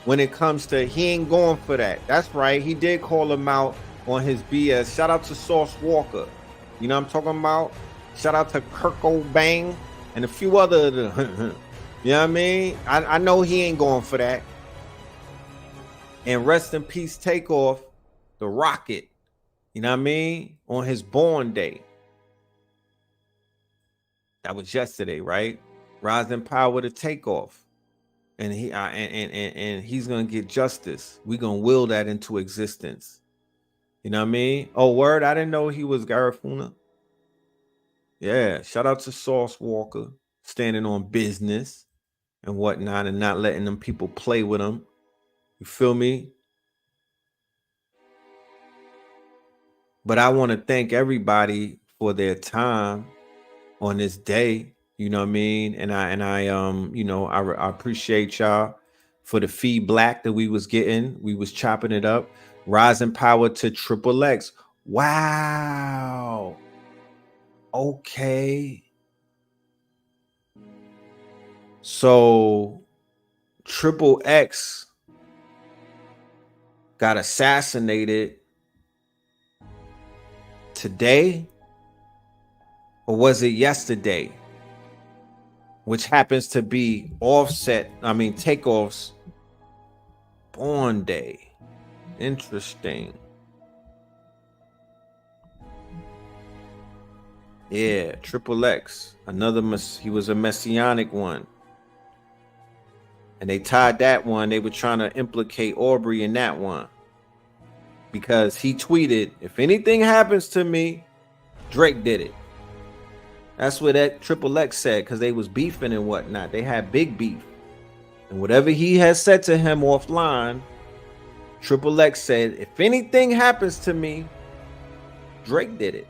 when it comes to he ain't going for that. That's right. He did call him out on his BS. Shout out to Sauce Walker. You know what I'm talking about? Shout out to Kirk O'Bang and a few other. You know what I mean? I know he ain't going for that. And rest in peace, Takeoff, the Rocket. You know what I mean? On his born day. That was yesterday, right? Rise in power to Takeoff. And he's gonna get justice. We're gonna will that into existence. You know what I mean? Oh, word, I didn't know he was Garifuna. Yeah, shout out to Sauce Walker, standing on business and whatnot, and not letting them people play with him. You feel me? But I want to thank everybody for their time on this day. You know what I mean? And I you know, I appreciate y'all for the feedback that we was getting. We was chopping it up. Rising power to Triple X. Wow. Okay. So Triple X got assassinated today, or was it yesterday? which happens to be Takeoff's born day. Interesting. Yeah, Triple X, he was a messianic one. And they tied that one. They were trying to implicate Aubrey in that one. Because he tweeted, if anything happens to me, Drake did it. That's what that Triple X said, because they was beefing and whatnot. They had big beef. And whatever he had said to him offline, Triple X said, if anything happens to me, Drake did it.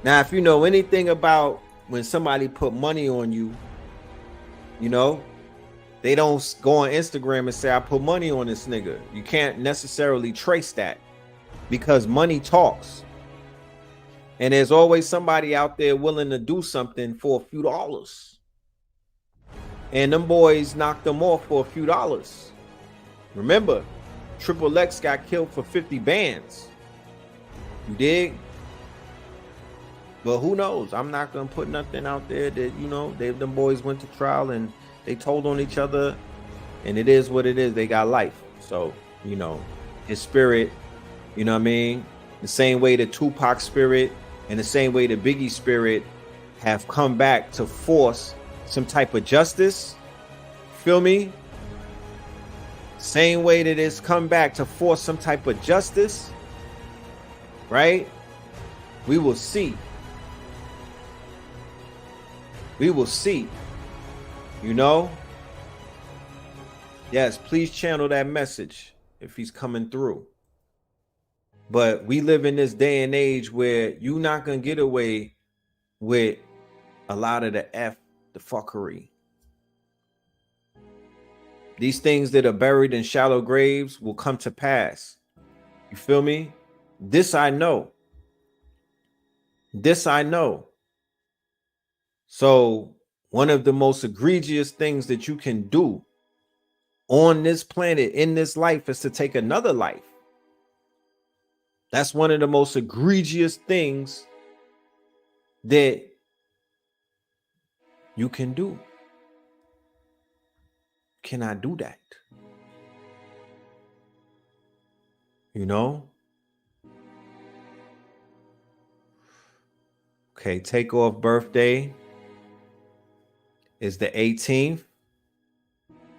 Now, if you know anything about when somebody put money on you, you know, they don't go on Instagram and say, I put money on this nigga. You can't necessarily trace that because money talks. And there's always somebody out there willing to do something for a few dollars. And them boys knocked them off for a few dollars. Remember, Triple X got killed for 50 bands. You dig? But who knows? I'm not gonna put nothing out there that, you know, them boys went to trial and they told on each other, and it is what it is. They got life. So, you know, his spirit, you know what I mean? The same way the Tupac spirit and the same way the Biggie spirit have come back to force some type of justice. Feel me? Same way that it's come back to force some type of justice, right? We will see. We will see. You know? Yes, please channel that message if he's coming through. But we live in this day and age where you're not going to get away with a lot of the fuckery. These things that are buried in shallow graves will come to pass. You feel me? This I know. This I know. So one of the most egregious things that you can do on this planet, in this life, is to take another life. That's one of the most egregious things that you can do. Can I do that? You know? Okay, Takeoff birthday is the 18th.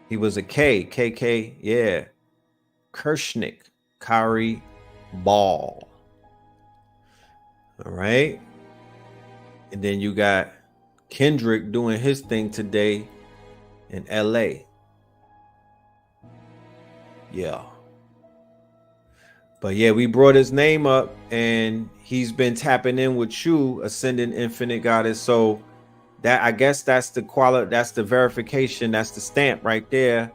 He was a KK, yeah. Kershnick, Kari Ball. All right. And then you got Kendrick doing his thing today in LA. Yeah. But yeah, we brought his name up and he's been tapping in with you, Ascending Infinite Goddess. So that, I guess that's the quality, that's the verification, that's the stamp right there.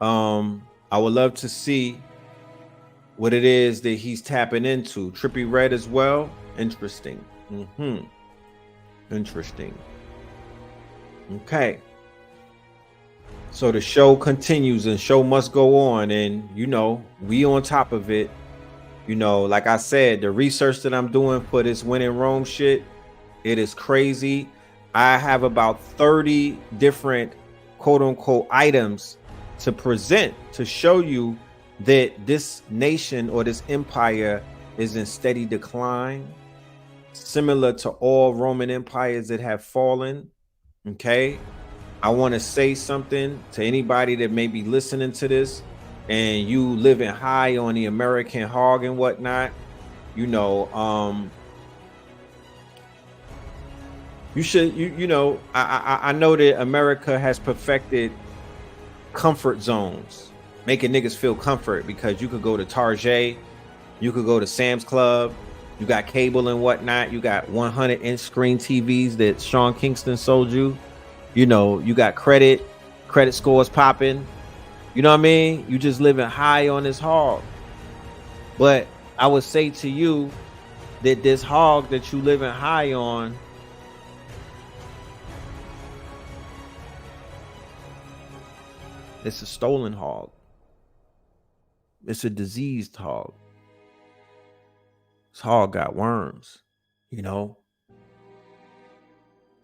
I would love to see what it is that he's tapping into. Trippy Red as well. Interesting. Interesting. Okay. So the show continues and show must go on. And, you know, we on top of it. You know, like I said, the research that I'm doing for this When in Rome shit, it is crazy. I have about 30 different quote unquote items to present to show you that this nation or this empire is in steady decline, similar to all Roman empires that have fallen. Okay. I want to say something to anybody that may be listening to this and you living high on the American hog and whatnot. You know, you should, you know, I know that America has perfected comfort zones, making niggas feel comfort, because you could go to Target, you could go to Sam's Club, you got cable and whatnot, you got 100-inch screen TVs that Sean Kingston sold you, you know, you got credit scores popping, you know what I mean? You just living high on this hog. But I would say to you that this hog that you living high on, it's a stolen hog. It's a diseased hog. This hog got worms, you know.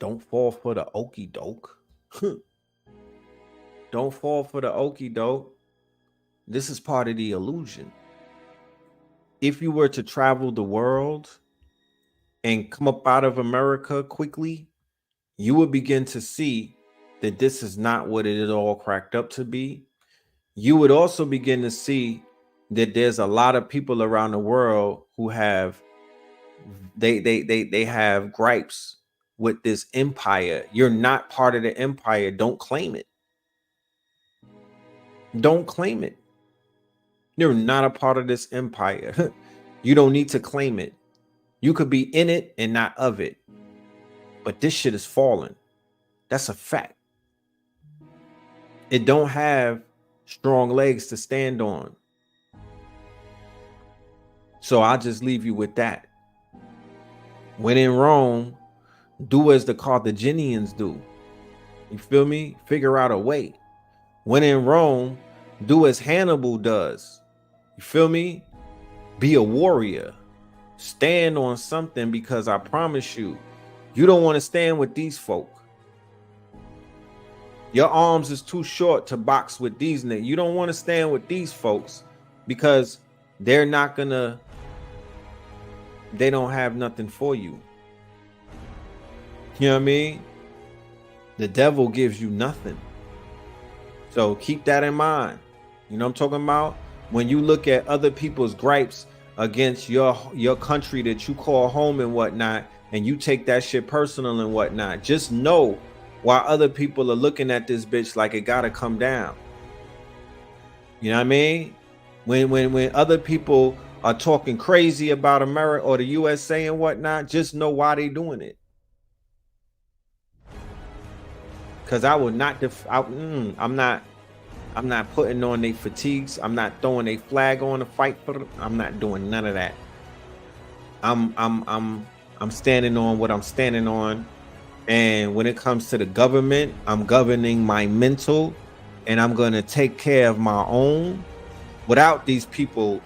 don't fall for the okie doke. Don't fall for the okie doke. This is part of the illusion. If you were to travel the world and come up out of America quickly, you would begin to see that this is not what it is all cracked up to be. You would also begin to see that there's a lot of people around the world who have they have gripes with this empire. You're not part of the empire. Don't claim it. Don't claim it. You're not a part of this empire. You don't need to claim it. You could be in it and not of it. But this shit is falling. That's a fact. It don't have strong legs to stand on. So I'll just leave you with that. When in Rome, do as the Carthaginians do. You feel me? Figure out a way. When in Rome, do as Hannibal does. You feel me? Be a warrior. Stand on something, because I promise you, you don't want to stand with these folk. Your arms is too short to box with these niggas. You don't want to stand with these folks because they're not gonna, they don't have nothing for you. You know what I mean? The devil gives you nothing. So keep that in mind. You know what I'm talking about? When you look at other people's gripes against your country that you call home and whatnot, and you take that shit personal and whatnot, just know why other people are looking at this bitch like it gotta come down. You know what I mean? When other people are talking crazy about America or the USA and whatnot, just know why they doing it. Because I will not I'm not putting on their fatigues. I'm not throwing a flag on to fight for them. I'm not doing none of that. I'm standing on what I'm standing on. And when it comes to the government, I'm governing my mental, and I'm going to take care of my own without these people,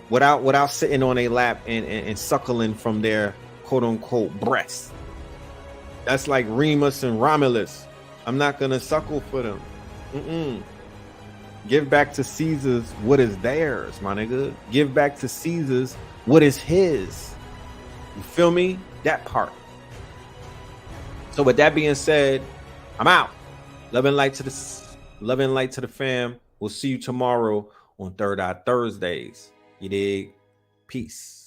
without sitting on a lap and suckling from their quote unquote breasts. That's like Remus and Romulus. I'm not going to suckle for them. Give back to Caesar's what is theirs, my nigga. Give back to Caesar's what is his. You feel me? That part. So with that being said, I'm out. Love and light to the fam. We'll see you tomorrow on Third Eye Thursdays. You dig? Peace.